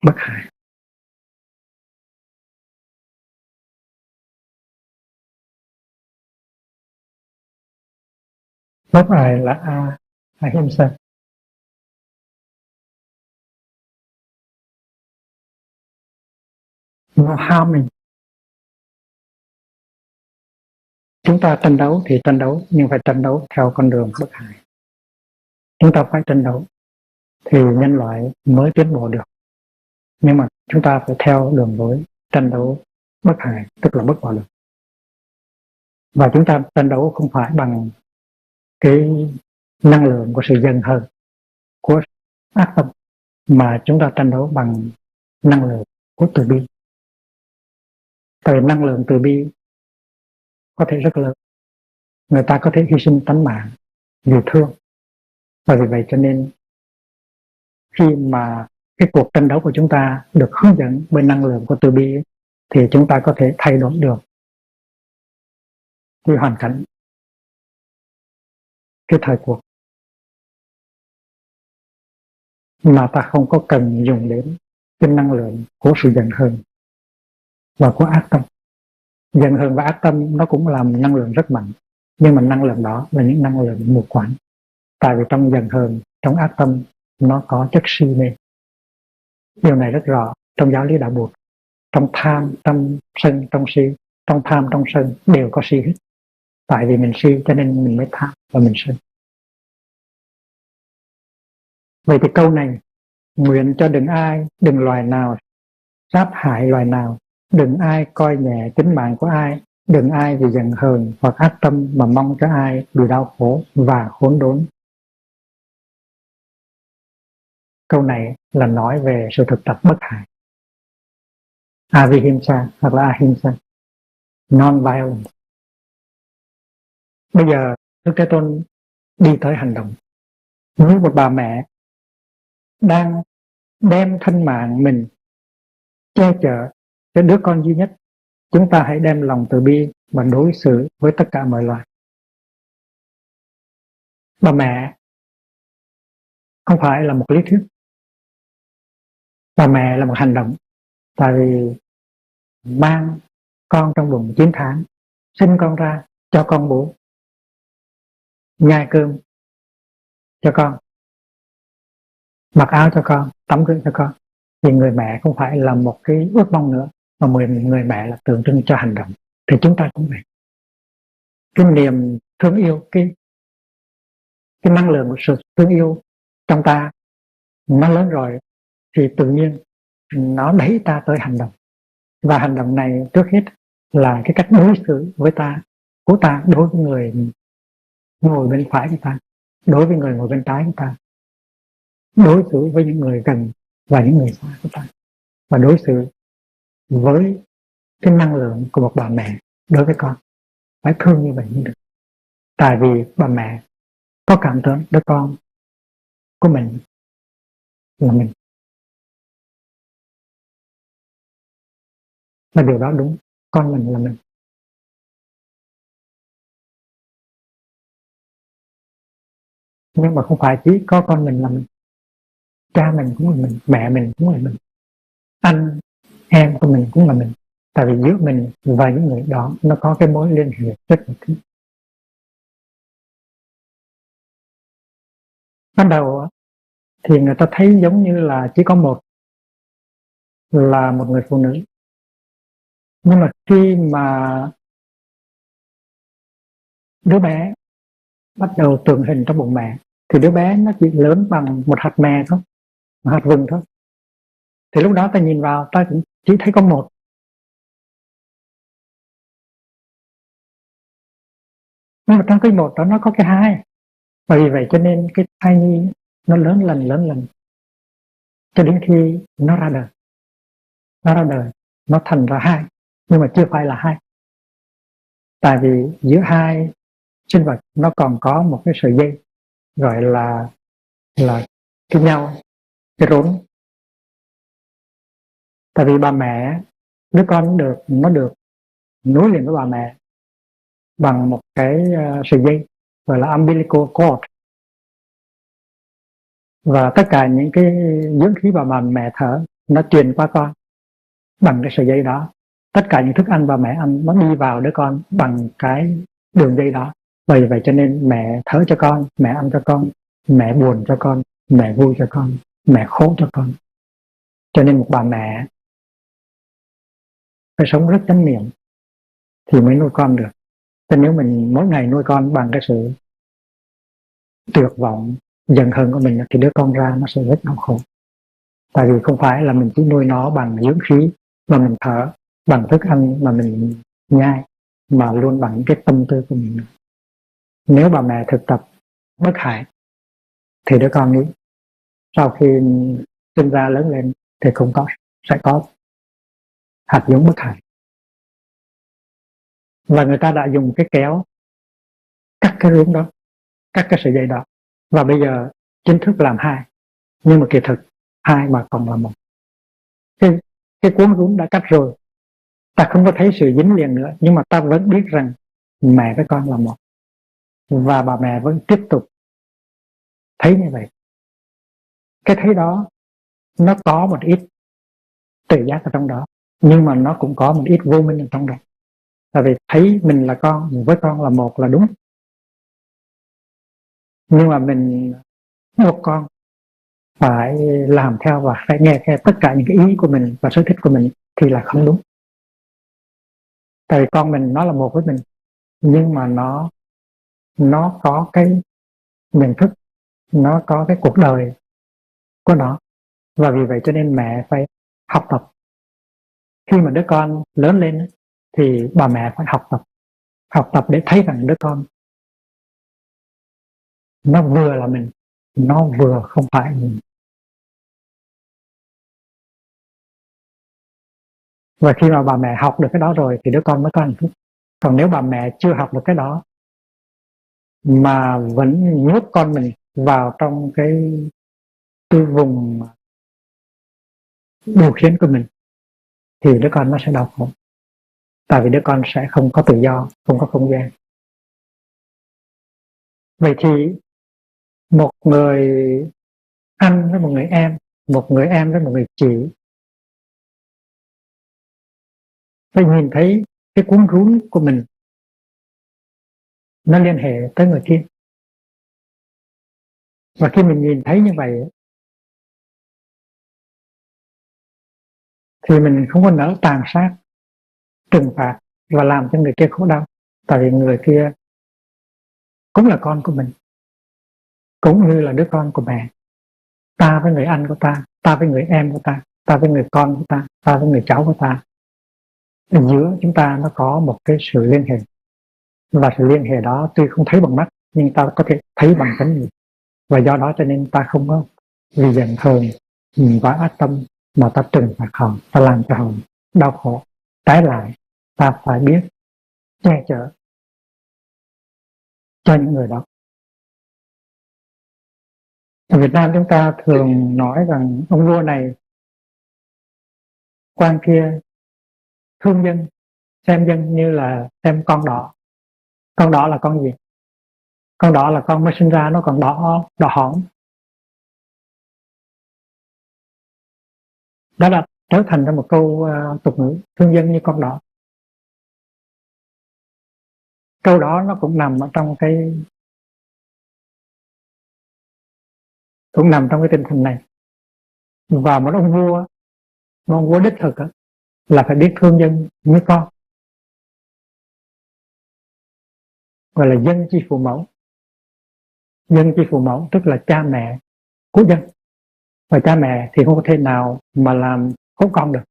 Bất hại. Bất hại là ahimsa. No harming. Chúng ta tranh đấu thì tranh đấu, nhưng phải tranh đấu theo con đường bất hại. Chúng ta phải tranh đấu thì nhân loại mới tiến bộ được. Nhưng mà chúng ta phải theo đường lối tranh đấu bất hại, tức là bất bạo lực. Và chúng ta tranh đấu không phải bằng cái năng lượng của sự giận hờn, của ác tâm, mà chúng ta tranh đấu bằng năng lượng của từ bi. Tại năng lượng từ bi có thể rất lớn, người ta có thể hy sinh tánh mạng vì thương. Và vì vậy cho nên khi mà cái cuộc tranh đấu của chúng ta được hướng dẫn bởi năng lượng của từ bi thì chúng ta có thể thay đổi được cái hoàn cảnh, cái thời cuộc, mà ta không có cần dùng đến cái năng lượng của sự giận hờn và của ác tâm. Giận hờn và ác tâm nó cũng làm năng lượng rất mạnh, nhưng mà năng lượng đó là những năng lượng mù quáng. Tại vì trong giận hờn, trong ác tâm nó có chất si mê, Điều này rất rõ trong giáo lý đạo Bụt. Trong tham, trong sân, trong si, trong tham, trong sân đều có si hết. Tại vì mình si cho nên mình mới tham và mình sân. Vậy thì câu này, nguyện cho đừng loài nào sát hại loài nào, đừng ai coi nhẹ tính mạng của ai, đừng ai vì giận hờn hoặc ác tâm mà mong cho ai bị đau khổ và khốn đốn. Câu này là nói về sự thực tập bất hại, Avihimsa hoặc là Ahimsa, non-violence. Bây giờ Đức Thế Tôn đi tới hành động như một bà mẹ đang đem thân mạng mình che chở cho đứa con duy nhất. Chúng ta hãy đem lòng từ bi và đối xử với tất cả mọi loài. Bà mẹ không phải là một lý thuyết, bà mẹ là một hành động. Tại vì mang con trong bụng 9 tháng, sinh con ra, cho con bú, nhai cơm cho con, mặc áo cho con, tắm rửa cho con, thì người mẹ không phải là một cái ước mong nữa, mà người mẹ là tượng trưng cho hành động. Thì chúng ta cũng vậy. Cái niềm thương yêu, cái năng lượng của sự thương yêu trong ta nó lớn rồi, thì tự nhiên nó đẩy ta tới hành động. Và hành động này trước hết là cái cách đối xử với của ta đối với người ngồi bên phải của ta, đối với người ngồi bên trái của ta, đối xử với những người gần và những người xa của ta, và đối xử với cái năng lượng của một bà mẹ đối với con. Phải thương như vậy mới được. Tại vì bà mẹ có cảm tưởng đứa con của mình là mình. Và điều đó đúng, con mình là mình. Nhưng mà không phải chỉ có con mình là mình, cha mình cũng là mình, mẹ mình cũng là mình, anh em của mình cũng là mình. Tại vì giữa mình và những người đó nó có cái mối liên hệ rất là thiết. Ban đầu thì người ta thấy giống như là chỉ có một là một người phụ nữ. Nhưng mà khi mà đứa bé bắt đầu tượng hình trong bụng mẹ, thì đứa bé nó chỉ lớn bằng một hạt mè thôi, một hạt vừng thôi. Thì lúc đó ta nhìn vào ta cũng chỉ thấy có một. Nhưng mà trong cái một đó nó có cái hai. Và vì vậy cho nên cái thai nhi nó lớn lần cho đến khi nó ra đời. Nó thành ra hai, nhưng mà chưa phải là hai. Tại vì giữa hai sinh vật nó còn có một cái sợi dây gọi là cái nhau, cái rốn. Tại vì bà mẹ, đứa con nó được nối liền với bà mẹ bằng một cái sợi dây gọi là umbilical cord. Và tất cả những cái dưỡng khí bà mẹ thở nó truyền qua con bằng cái sợi dây đó. Tất cả những thức ăn bà mẹ ăn nó đi vào đứa con bằng cái đường dây đó. Vì vậy cho nên mẹ thở cho con, mẹ ăn cho con, mẹ buồn cho con, mẹ vui cho con, mẹ khổ cho con. Cho nên một bà mẹ phải sống rất chánh niệm thì mới nuôi con được. Chứ nếu mình mỗi ngày nuôi con bằng cái sự tuyệt vọng, giận hờn của mình thì đứa con ra nó sẽ rất đau khổ. Tại vì không phải là mình chỉ nuôi nó bằng dưỡng khí mà mình thở, bằng thức ăn mà mình nhai, mà luôn bằng cái tâm tư của mình. Nếu bà mẹ thực tập bất hại thì đứa con ấy sau khi sinh ra lớn lên thì sẽ có hạt giống bất hại. Và người ta đã dùng cái kéo cắt cái rốn đó, cắt cái sợi dây đó, và bây giờ chính thức làm hai. Nhưng mà kỳ thực hai mà còn là một. Cái cuốn rốn đã cắt rồi, ta không có thấy sự dính liền nữa, nhưng mà ta vẫn biết rằng mẹ với con là một, và bà mẹ vẫn tiếp tục thấy như vậy. Cái thấy đó nó có một ít tự giác ở trong đó, nhưng mà nó cũng có một ít vô minh ở trong đó. Tại vì thấy mình là con, với con là một là đúng, nhưng mà mình một con phải làm theo và phải nghe theo tất cả những cái ý của mình và sở thích của mình thì là không đúng. Tại vì con mình nó là một với mình, nhưng mà nó có cái nhận thức, nó có cái cuộc đời của nó, và vì vậy cho nên mẹ phải học tập. Khi mà đứa con lớn lên thì bà mẹ phải học tập để thấy rằng đứa con nó vừa là mình, nó vừa không phải mình. Và khi mà bà mẹ học được cái đó rồi thì đứa con mới có hạnh phúc. Còn nếu bà mẹ chưa học được cái đó mà vẫn nhốt con mình vào trong cái vùng điều khiển của mình thì đứa con nó sẽ đau khổ. Tại vì đứa con sẽ không có tự do, không có không gian. Vậy thì một người anh với một người em, một người em với một người chị phải nhìn thấy cái cuốn rốn của mình nó liên hệ tới người kia. Và khi mình nhìn thấy như vậy thì mình không có nỡ tàn sát, trừng phạt và làm cho người kia khổ đau. Tại vì người kia cũng là con của mình, cũng như là đứa con của mẹ. Ta với người anh của ta, ta với người em của ta, ta với người con của ta, ta với người cháu của ta, ở giữa chúng ta nó có một cái sự liên hệ. Và sự liên hệ đó tuy không thấy bằng mắt nhưng ta có thể thấy bằng tánh nhìn. Và do đó cho nên ta không có vì giận hờn và ác tâm mà ta trừng phạt họ, ta làm cho họ đau khổ. Trái lại, ta phải biết che chở cho những người đó. Ở Việt Nam chúng ta thường nói rằng ông vua này, quan kia thương dân, xem dân như là xem con đỏ. Con đỏ là con gì? Con đỏ là con mới sinh ra nó còn đỏ hỏn. Đó là trở thành ra một câu tục ngữ, thương dân như con đỏ. Câu đó nó cũng nằm ở trong cái tinh thần này. Và một ông vua đích thực là phải biết thương dân như con, gọi là dân chi phụ mẫu. Dân chi phụ mẫu tức là cha mẹ của dân, và cha mẹ thì không có thể nào mà làm khổ con được.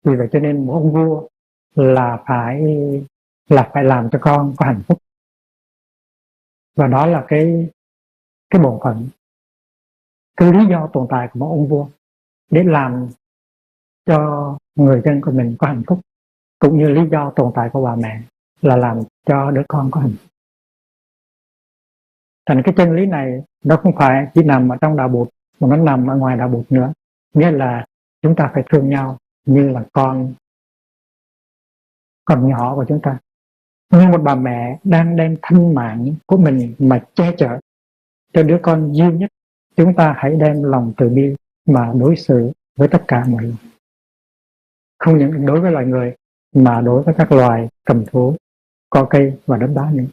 Vì vậy cho nên một ông vua là phải làm cho con có hạnh phúc. Và đó là cái bổn phận, cái lý do tồn tại của một ông vua, để làm cho người dân của mình có hạnh phúc, cũng như lý do tồn tại của bà mẹ là làm cho đứa con có hạnh phúc. Thành cái chân lý này nó không phải chỉ nằm ở trong đạo Bụt, mà nó nằm ở ngoài đạo Bụt nữa. Nghĩa là chúng ta phải thương nhau như là con nhỏ của chúng ta. Như một bà mẹ đang đem thanh mạng của mình mà che chở cho đứa con duy nhất, chúng ta hãy đem lòng từ bi mà đối xử với tất cả mọi người. Không những đối với loài người mà đối với các loài cầm thú, cỏ cây và đất đá nữa.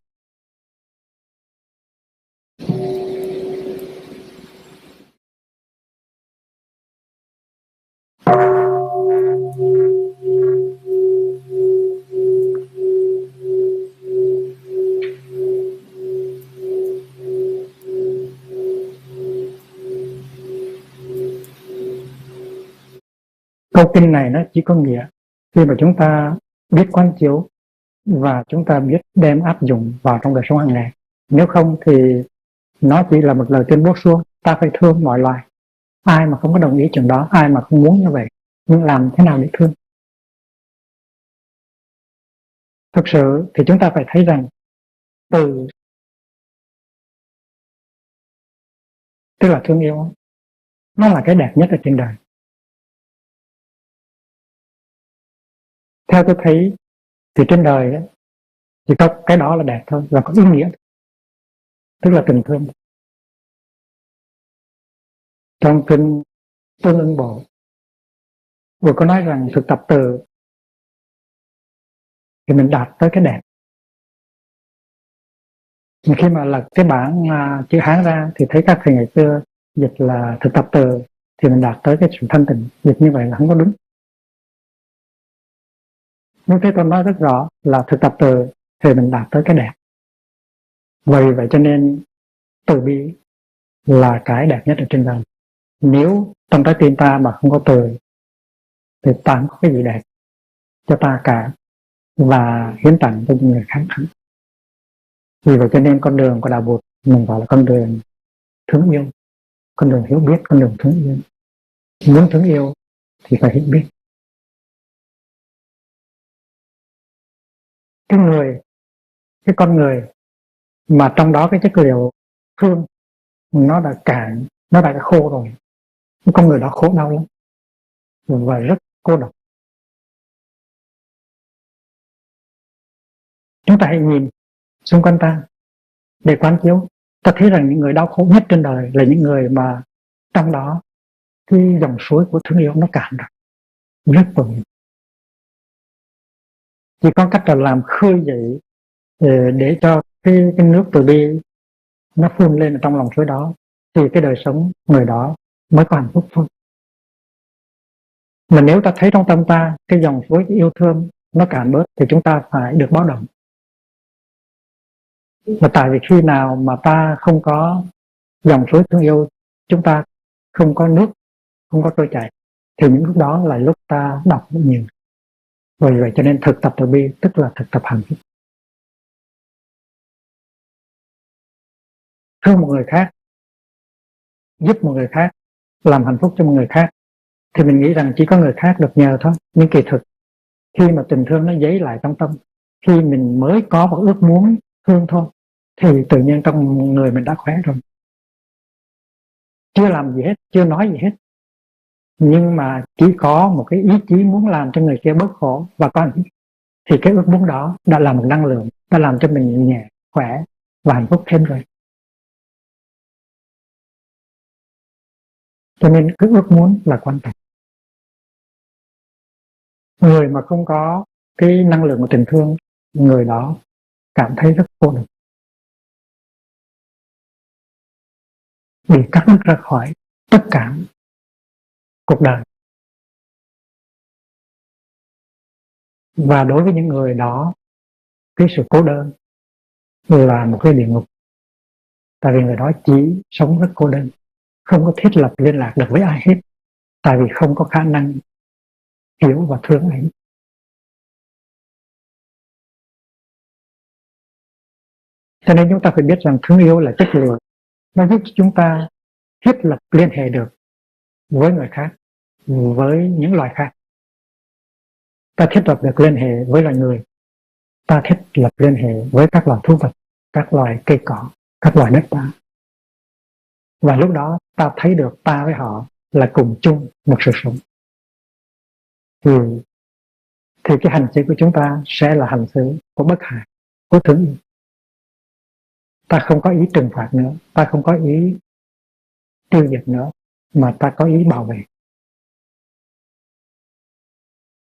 Câu kinh này nó chỉ có nghĩa khi mà chúng ta biết quán chiếu và chúng ta biết đem áp dụng vào trong đời sống hàng ngày. Nếu không thì nó chỉ là một lời tuyên bố suông. Ta phải thương mọi loài. Ai mà không có đồng ý chuyện đó, ai mà không muốn như vậy, nhưng làm thế nào để thương? Thực sự thì chúng ta phải thấy rằng từ, tức là thương yêu, nó là cái đẹp nhất ở trên đời. Theo tôi thấy thì trên đời ấy, chỉ có cái đó là đẹp thôi và có ý nghĩa, tức là tình thương. Trong kinh Tương Ưng Bộ vừa có nói rằng thực tập từ thì mình đạt tới cái đẹp. Khi mà lật cái bản chữ Hán ra thì thấy các thầy ngày xưa dịch là thực tập từ thì mình đạt tới cái sự thanh tịnh. Dịch như vậy là không có đúng. Nếu Thế Tôn nói rất rõ là thực tập từ thì mình đạt tới cái đẹp. Vì vậy cho nên từ bi là cái đẹp nhất ở trên đời. Nếu trong trái tim ta mà không có từ thì ta không có cái gì đẹp cho ta cả, và hiến tặng cho những người khác. Vì vậy cho nên con đường của đạo Bụt mình gọi là con đường thương yêu, con đường hiểu biết, con đường thương yêu. Muốn thương yêu thì phải hiểu biết. Cái con người mà trong đó cái chất liệu thương nó đã cạn, nó đã khô rồi, cái con người đó khổ đau lắm và rất cô độc. Chúng ta hãy nhìn xung quanh ta để quán chiếu, ta thấy rằng những người đau khổ nhất trên đời là những người mà trong đó cái dòng suối của thương yêu nó cạn rồi, rất tội nghiệp. Chỉ có cách là làm khơi dậy để cho cái nước từ bi nó phun lên ở trong lòng suối đó, thì cái đời sống người đó mới có hạnh phúc thôi. Mà nếu ta thấy trong tâm ta cái dòng suối yêu thương nó cạn bớt thì chúng ta phải được báo động. Mà tại vì khi nào mà ta không có dòng suối thương yêu, chúng ta không có nước, không có trôi chảy, thì những lúc đó là lúc ta đọc nhiều. Vì vậy cho nên thực tập từ bi tức là thực tập hạnh phúc. Thương một người khác, giúp một người khác, làm hạnh phúc cho một người khác, thì mình nghĩ rằng chỉ có người khác được nhờ thôi. Nhưng kỳ thực khi mà tình thương nó dấy lại trong tâm, khi mình mới có một ước muốn thương thôi, thì tự nhiên trong người mình đã khỏe rồi. Chưa làm gì hết, chưa nói gì hết, nhưng mà chỉ có một cái ý chí muốn làm cho người kia bớt khổ và có hạnh phúc, thì cái ước muốn đó đã là một năng lượng, đã làm cho mình nhẹ, khỏe và hạnh phúc thêm rồi. Cho nên cái ước muốn là quan trọng. Người mà không có cái năng lượng của tình thương, người đó cảm thấy rất cô độc, bị cắt đứt ra khỏi tất cả cuộc đời. Và đối với những người đó, cái sự cô đơn là một cái địa ngục. Tại vì người đó chỉ sống rất cô đơn, không có thiết lập liên lạc được với ai hết, tại vì không có khả năng hiểu và thương ấy. Cho nên chúng ta phải biết rằng thương yêu là chất liệu, nó giúp chúng ta thiết lập liên hệ được với người khác, với những loài khác. Ta thiết lập được liên hệ với loài người, ta thiết lập liên hệ với các loài thú vật, các loài cây cỏ, các loài đất đá. Và lúc đó ta thấy được ta với họ là cùng chung một sự sống. Thì cái hành xử của chúng ta sẽ là hành xử của bất hại, của thương yêu. Ta không có ý trừng phạt nữa, ta không có ý tiêu diệt nữa, mà ta có ý bảo vệ.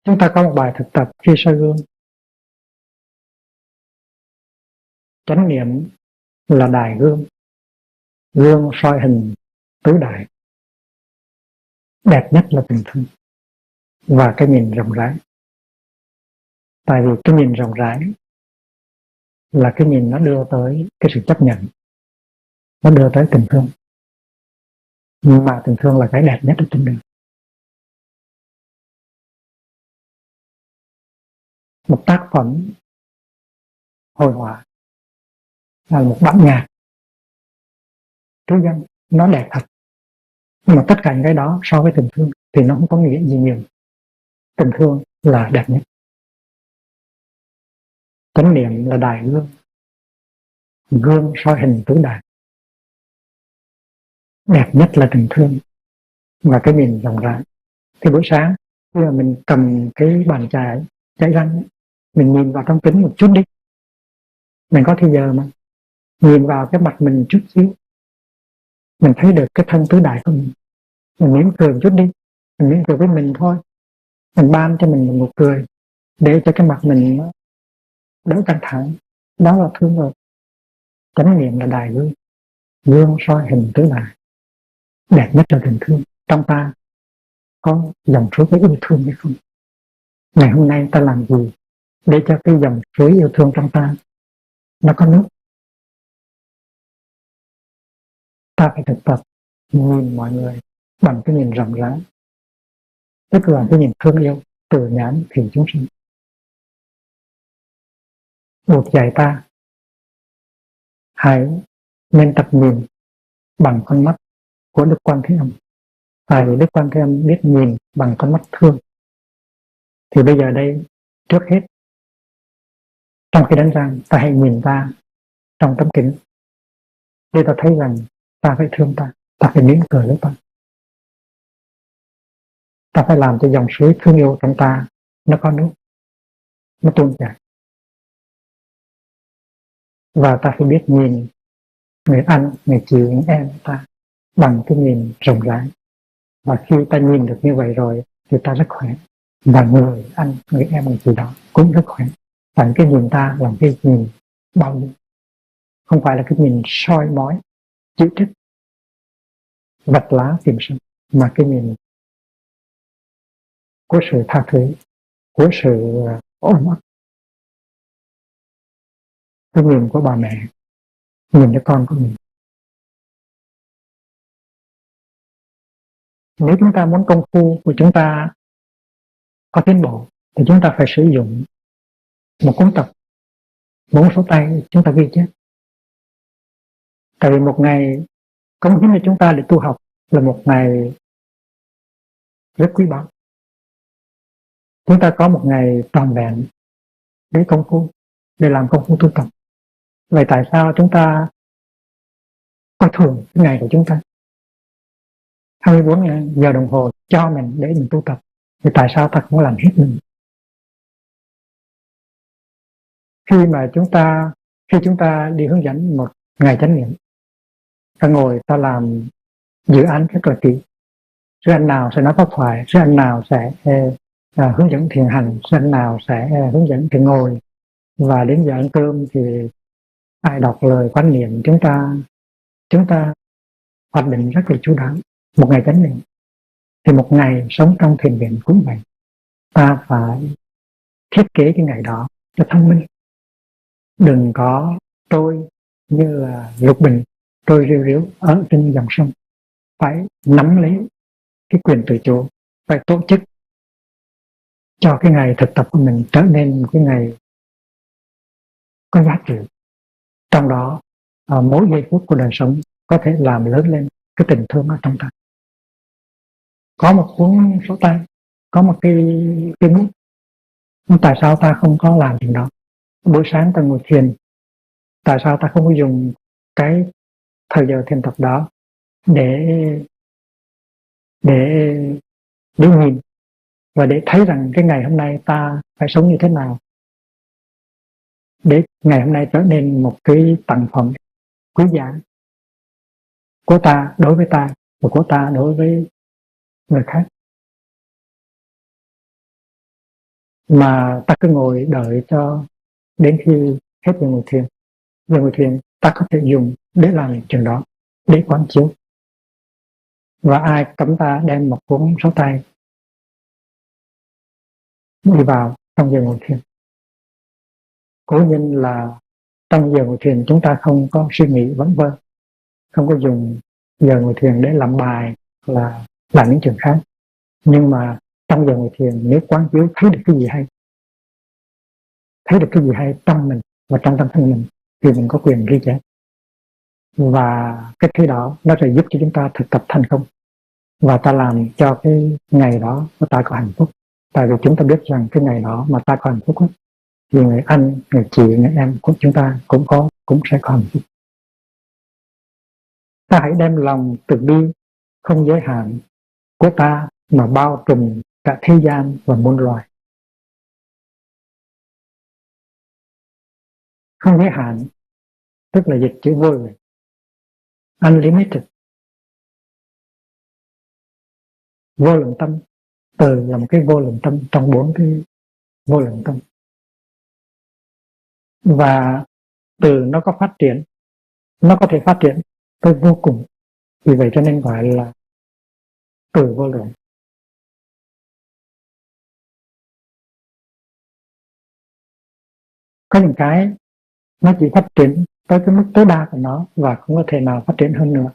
Chúng ta có một bài thực tập khi soi gương. Chánh niệm là đài gương, gương soi hình tứ đại. Đẹp nhất là tình thương và cái nhìn rộng rãi. Tại vì cái nhìn rộng rãi là cái nhìn nó đưa tới cái sự chấp nhận, nó đưa tới tình thương. Nhưng mà tình thương là cái đẹp nhất ở trên đời. Một tác phẩm hội họa là một bản nhạc trứ dân, nó đẹp thật, nhưng mà tất cả những cái đó so với tình thương thì nó không có nghĩa gì nhiều. Tình thương là đẹp nhất. Chánh niệm là đài gương, gương soi hình tứ đại. Đẹp nhất là tình thương và cái nhìn rộng rãi. Thì buổi sáng khi mà mình cầm cái bàn chải răng, mình nhìn vào trong kính một chút đi, mình có thì giờ mà nhìn vào cái mặt mình chút xíu, mình thấy được cái thân tứ đại của mình mỉm cười một chút đi, mình mỉm cười với mình thôi, mình ban cho mình một nụ cười để cho cái mặt mình nó đỡ căng thẳng, đó là thương rồi. Chánh niệm là đài gương, gương soi hình tứ đại. đẹp nhất là tình thương. Trong ta có dòng suối yêu thương hay không? Ngày hôm nay ta làm gì để cho cái dòng suối yêu thương trong ta nó có nước? Ta phải thực tập nhìn mọi người bằng cái nhìn rộng rãi, tức là cái nhìn thương yêu từ nhãn thì chúng sinh. Buộc dạy ta hãy nên tập nhìn bằng con mắt của Đức Quan Thế Âm. Tại vì Đức Quan Thế Âm biết nhìn bằng con mắt thương. Thì bây giờ đây, trước hết, trong khi đánh răng, ta hãy nhìn ta trong tấm kính để ta thấy rằng ta phải thương ta, ta phải mỉm cười với ta. Ta phải làm cho dòng suối thương yêu trong ta nó có nước, nó tuôn chảy. Và ta phải biết nhìn người anh, người chị, người em ta bằng cái nhìn rộng rãi. Và khi ta nhìn được như vậy rồi thì ta rất khỏe. Và người anh, người em, người chị đó cũng rất khỏe. Tại cái nhìn ta là cái nhìn bao dung, không phải là cái nhìn soi mói, chỉ trích, vạch lá tìm sân, mà cái nhìn của sự tha thứ, của sự ôm ấp, cái nhìn của bà mẹ nhìn cho con của mình. Nếu chúng ta muốn công phu của chúng ta có tiến bộ thì chúng ta phải sử dụng một cuốn tập 4 số tay chúng ta ghi chép. Tại vì một ngày cống hiến cho chúng ta để tu học là một ngày rất quý báu. Chúng ta có một ngày trọn vẹn để công phu, để làm công phu tu tập. Vậy tại sao chúng ta coi thường cái ngày của chúng ta? 24 giờ đồng hồ cho mình để mình tu tập, thì tại sao ta không làm hết mình? Khi chúng ta đi hướng dẫn một ngày chánh niệm, ta ngồi ta làm dự án rất là kỹ. Sư anh nào sẽ nói pháp thoại, sư anh nào sẽ hướng dẫn thiền hành, sư anh nào sẽ hướng dẫn thiền ngồi, và đến giờ ăn cơm thì ai đọc lời quán niệm, chúng ta hoạch định rất là chú đáo. Một ngày chánh niệm thì một ngày sống trong thiền viện cũng vậy. Ta phải thiết kế cái ngày đó cho thông minh, đừng có trôi như là lục bình trôi riu riu ở trên dòng sông. Phải nắm lấy cái quyền tự chủ, phải tổ chức cho cái ngày thực tập của mình trở nên một cái ngày có giá trị. Trong đó mỗi giây phút của đời sống có thể làm lớn lên cái tình thương ở trong ta. Có một cuốn sổ tay, có một cái bút, nhưng tại sao ta không có làm chuyện đó? Buổi sáng ta ngồi thiền, tại sao ta không có dùng cái thời giờ thiền tập đó để nhìn và để thấy rằng cái ngày hôm nay ta phải sống như thế nào, để ngày hôm nay trở nên một cái tặng phẩm quý giá của ta đối với ta và của ta đối với người khác. Mà ta cứ ngồi đợi cho đến khi hết giờ ngồi thiền. Giờ ngồi thiền ta có thể dùng để làm chuyện đó, để quán chiếu. Và ai cấm ta đem một cuốn sổ tay đi vào trong giờ ngồi thiền? Cố nhiên là trong giờ ngồi thiền chúng ta không có suy nghĩ vẩn vơ, không có dùng giờ ngồi thiền để làm bài là làm những chuyện khác. Nhưng mà trong giờ ngồi thiền, nếu quán chiếu thấy được cái gì hay, thấy được cái gì hay trong mình và trong tâm thân mình, thì mình có quyền ghi chép. Và cái thứ đó nó sẽ giúp cho chúng ta thực tập thành công, và ta làm cho cái ngày đó của ta có hạnh phúc. Tại vì chúng ta biết rằng cái ngày đó mà ta có hạnh phúc thì người anh, người chị, người em của chúng ta cũng sẽ có hạnh phúc. Ta hãy đem lòng từ bi không giới hạn của ta mà bao trùm cả thế gian và muôn loài. Không giới hạn tức là dịch chữ vô lượng, unlimited. Vô lượng tâm, từ là một cái vô lượng tâm trong 4 cái vô lượng tâm. Và từ nó có phát triển, nó có thể phát triển tới vô cùng. Vì vậy cho nên gọi là từ vô lượng. Có những cái nó chỉ phát triển tới cái mức tối đa của nó và không có thể nào phát triển hơn nữa,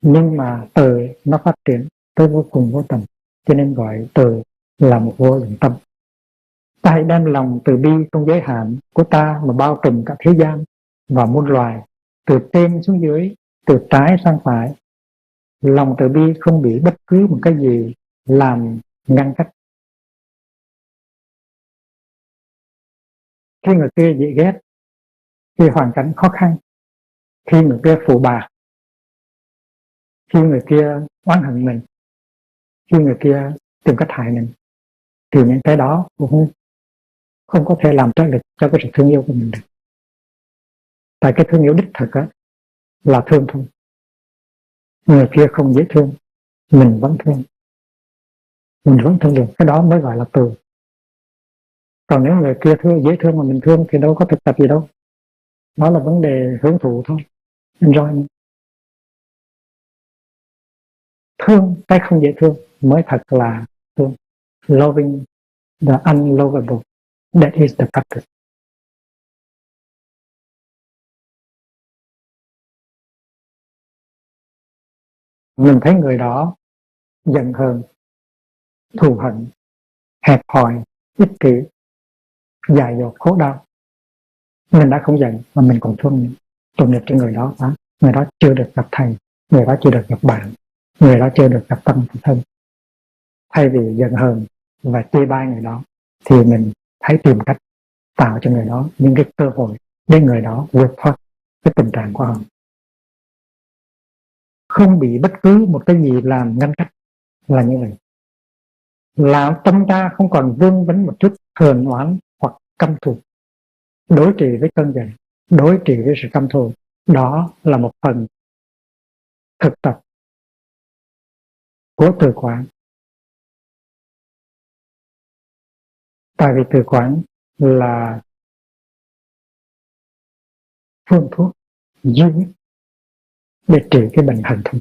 nhưng mà từ nó phát triển tới vô cùng vô tận, cho nên gọi từ là một vô lượng tâm. Ta hãy đem lòng từ bi không giới hạn của ta mà bao trùm cả thế gian và muôn loài, từ trên xuống dưới, từ trái sang phải. Lòng từ bi không bị bất cứ một cái gì làm ngăn cách. Khi người kia dễ ghét, khi hoàn cảnh khó khăn, khi người kia phụ bạc, khi người kia oán hận mình, khi người kia tìm cách hại mình, thì những cái đó cũng không có thể làm trái lực cho cái sự thương yêu của mình được. Tại cái thương yêu đích thực á, là thương thôi. Người kia không dễ thương, mình vẫn thương, mình vẫn thương được, cái đó mới gọi là từ. Còn nếu người kia dễ thương mà mình thương thì đâu có thực tập gì đâu, đó là vấn đề hưởng thụ thôi, enjoy. Thương cái không dễ thương mới thật là thương. Loving the unlovable, that is the practice. Mình thấy người đó giận hờn, thù hận, hẹp hòi, ích kỷ, dại dột, khổ đau, mình đã không giận mà mình còn thương, tội nghiệp cho người đó quá. Người đó chưa được gặp thầy, người đó chưa được gặp bạn, người đó chưa được gặp tâm thân. Thay vì giận hờn và chê bai người đó thì mình hãy tìm cách tạo cho người đó những cái cơ hội để người đó vượt thoát cái tình trạng của họ, không bị bất cứ một cái gì làm ngăn cách. Là như vậy là tâm ta không còn vương vấn một chút hờn oán hoặc căm thù, đối trị với cơn giận, đối trị với sự căm thù. Đó là một phần thực tập của từ quán. Tại vì từ quán là phương thuốc duy nhất để trị cái bệnh hận thù.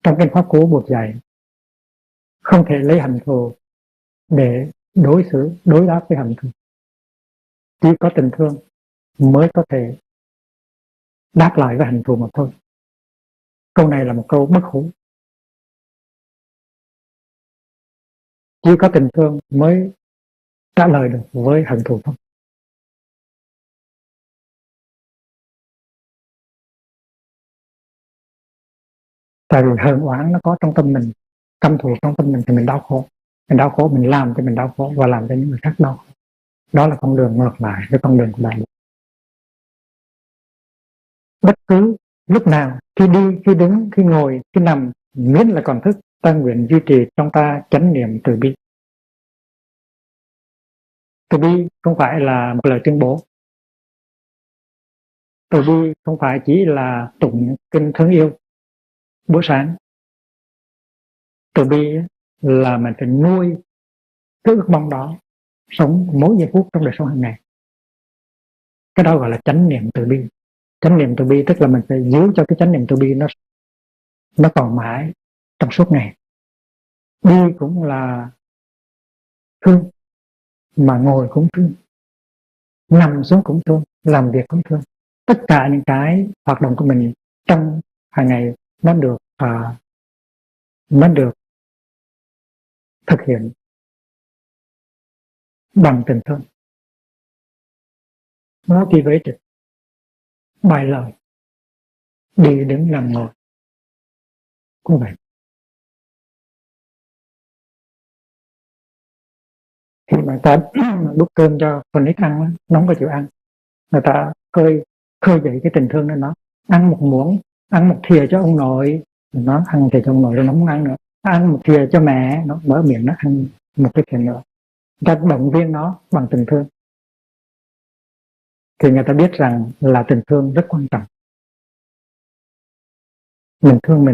Trong kinh pháp cú buộc dạy không thể lấy hận thù để đối đáp với hận thù, chỉ có tình thương mới có thể đáp lại với hận thù mà thôi. Câu này là một câu bất hủ. Chỉ có tình thương mới trả lời được với hận thù thôi. Tại vì hờn oán nó có trong tâm mình, căm thù trong tâm mình thì mình đau khổ. Mình đau khổ, mình làm cho mình đau khổ và làm cho những người khác đau khổ. Đó là con đường ngược lại với con đường của Đại Đức. Bất cứ lúc nào, khi đi, khi đứng, khi ngồi, khi nằm, miễn là còn thức, ta nguyện duy trì trong ta chánh niệm từ bi. Từ bi không phải là một lời tuyên bố. Từ bi không phải chỉ là tụng kinh thương yêu buổi sáng. Từ bi là mình phải nuôi cái ước mong đó, sống mỗi giây phút trong đời sống hàng ngày. Cái đó gọi là chánh niệm từ bi. Chánh niệm từ bi tức là mình phải giữ cho cái chánh niệm từ bi nó còn mãi trong suốt ngày. Đi cũng là thương, mà ngồi cũng thương, nằm xuống cũng thương, làm việc cũng thương. Tất cả những cái hoạt động của mình trong hàng ngày nó được thực hiện bằng tình thương. Nó kỳ với trực bài lời, đi đứng nằm ngồi cũng vậy. Khi mà ta đút cơm cho con nít ăn, nó không có chịu ăn, người ta khơi dậy cái tình thương lên nó. Ăn một muỗng, ăn một thìa cho ông nội, nó ăn một thìa cho ông nội rồi nó không ăn nữa. Ăn một thìa cho mẹ, nó mở miệng nó ăn một cái thìa nữa. Ta động viên nó bằng tình thương thì người ta biết rằng là tình thương rất quan trọng. Mình thương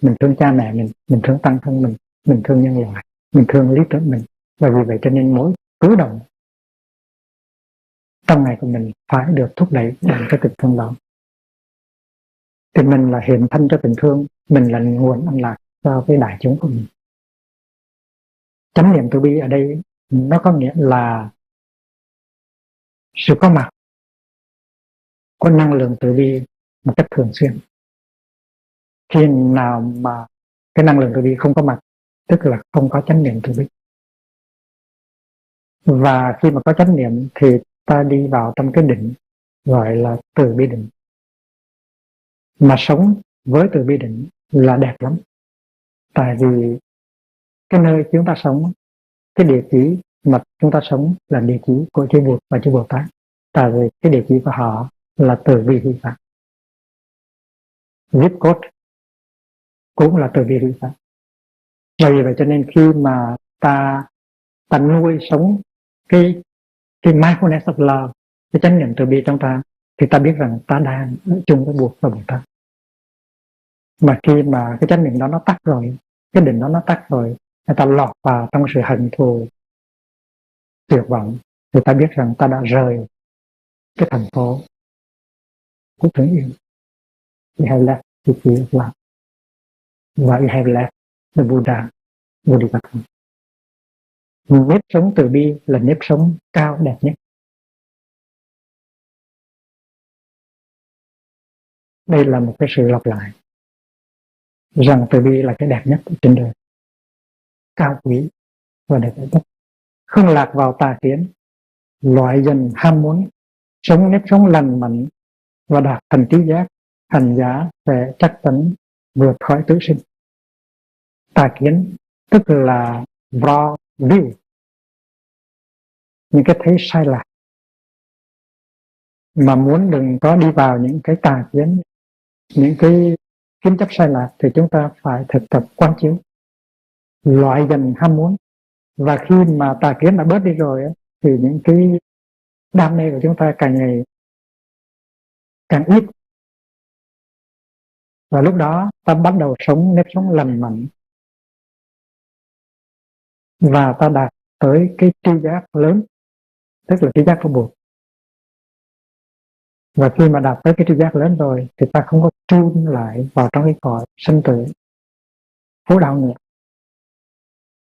mình thương cha mẹ mình thương tăng thân mình thương nhân loại, mình thương lý tưởng mình. Và vì vậy cho nên mỗi cử động trong ngày của mình phải được thúc đẩy bằng cái tình thương đó. thì mình là hiện thân cho tình thương, mình là nguồn an lạc cho cái đại chúng của mình. Chánh niệm từ bi ở đây nó có nghĩa là sự có mặt có năng lượng từ bi một cách thường xuyên. Khi nào mà cái năng lượng từ bi không có mặt, tức là không có chánh niệm từ bi. Và khi mà có chánh niệm thì ta đi vào trong cái định gọi là từ bi định. Mà sống với từ bi định là đẹp lắm. Tại vì cái nơi chúng ta sống, cái địa chỉ mà chúng ta sống là địa chỉ của chư Bụt và chư Bồ Tát. Tại vì cái địa chỉ của họ là từ bi hỷ pháp. Zip code cũng là từ bi hỷ pháp. Vì vậy cho nên khi mà ta nuôi sống cái mindfulness of love, cái chánh niệm từ bi trong ta, thì ta biết rằng ta đang ở chung với Bụt và Bồ Tát. Mà khi mà cái chánh niệm đó nó tắt rồi, cái định đó nó tắt rồi, người ta lọt vào trong sự hận thù, tuyệt vọng, thì ta biết rằng ta đã rời cái thành phố của thương yêu. You have left the key of love. Và you have left the Buddha, Bodhisattva. Nếp sống từ bi là nếp sống cao đẹp nhất. Đây là một cái sự lặp lại rằng từ bi là cái đẹp nhất trên đời, cao quý và đẹp nhất. Không lạc vào tà kiến, loại dần ham muốn, sống nếp sống lành mạnh và đạt thành trí giác, hành giả sẽ chắc chắn vượt khỏi tử sinh. Tà kiến tức là broad view, những cái thấy sai lạc. Mà muốn đừng có đi vào những cái tà kiến, những cái kiến chấp sai lạc, thì chúng ta phải thực tập quán chiếu, loại dần ham muốn. Và khi mà tà kiến đã bớt đi rồi thì những cái đam mê của chúng ta càng ngày càng ít. Và lúc đó ta bắt đầu sống nếp sống lành mạnh, và ta đạt tới cái tri giác lớn, tức là tri giác của Bụt. Và khi mà đạt tới cái tri giác lớn rồi thì ta không có chôn lại vào trong cái cõi sinh tử phố đạo nữa,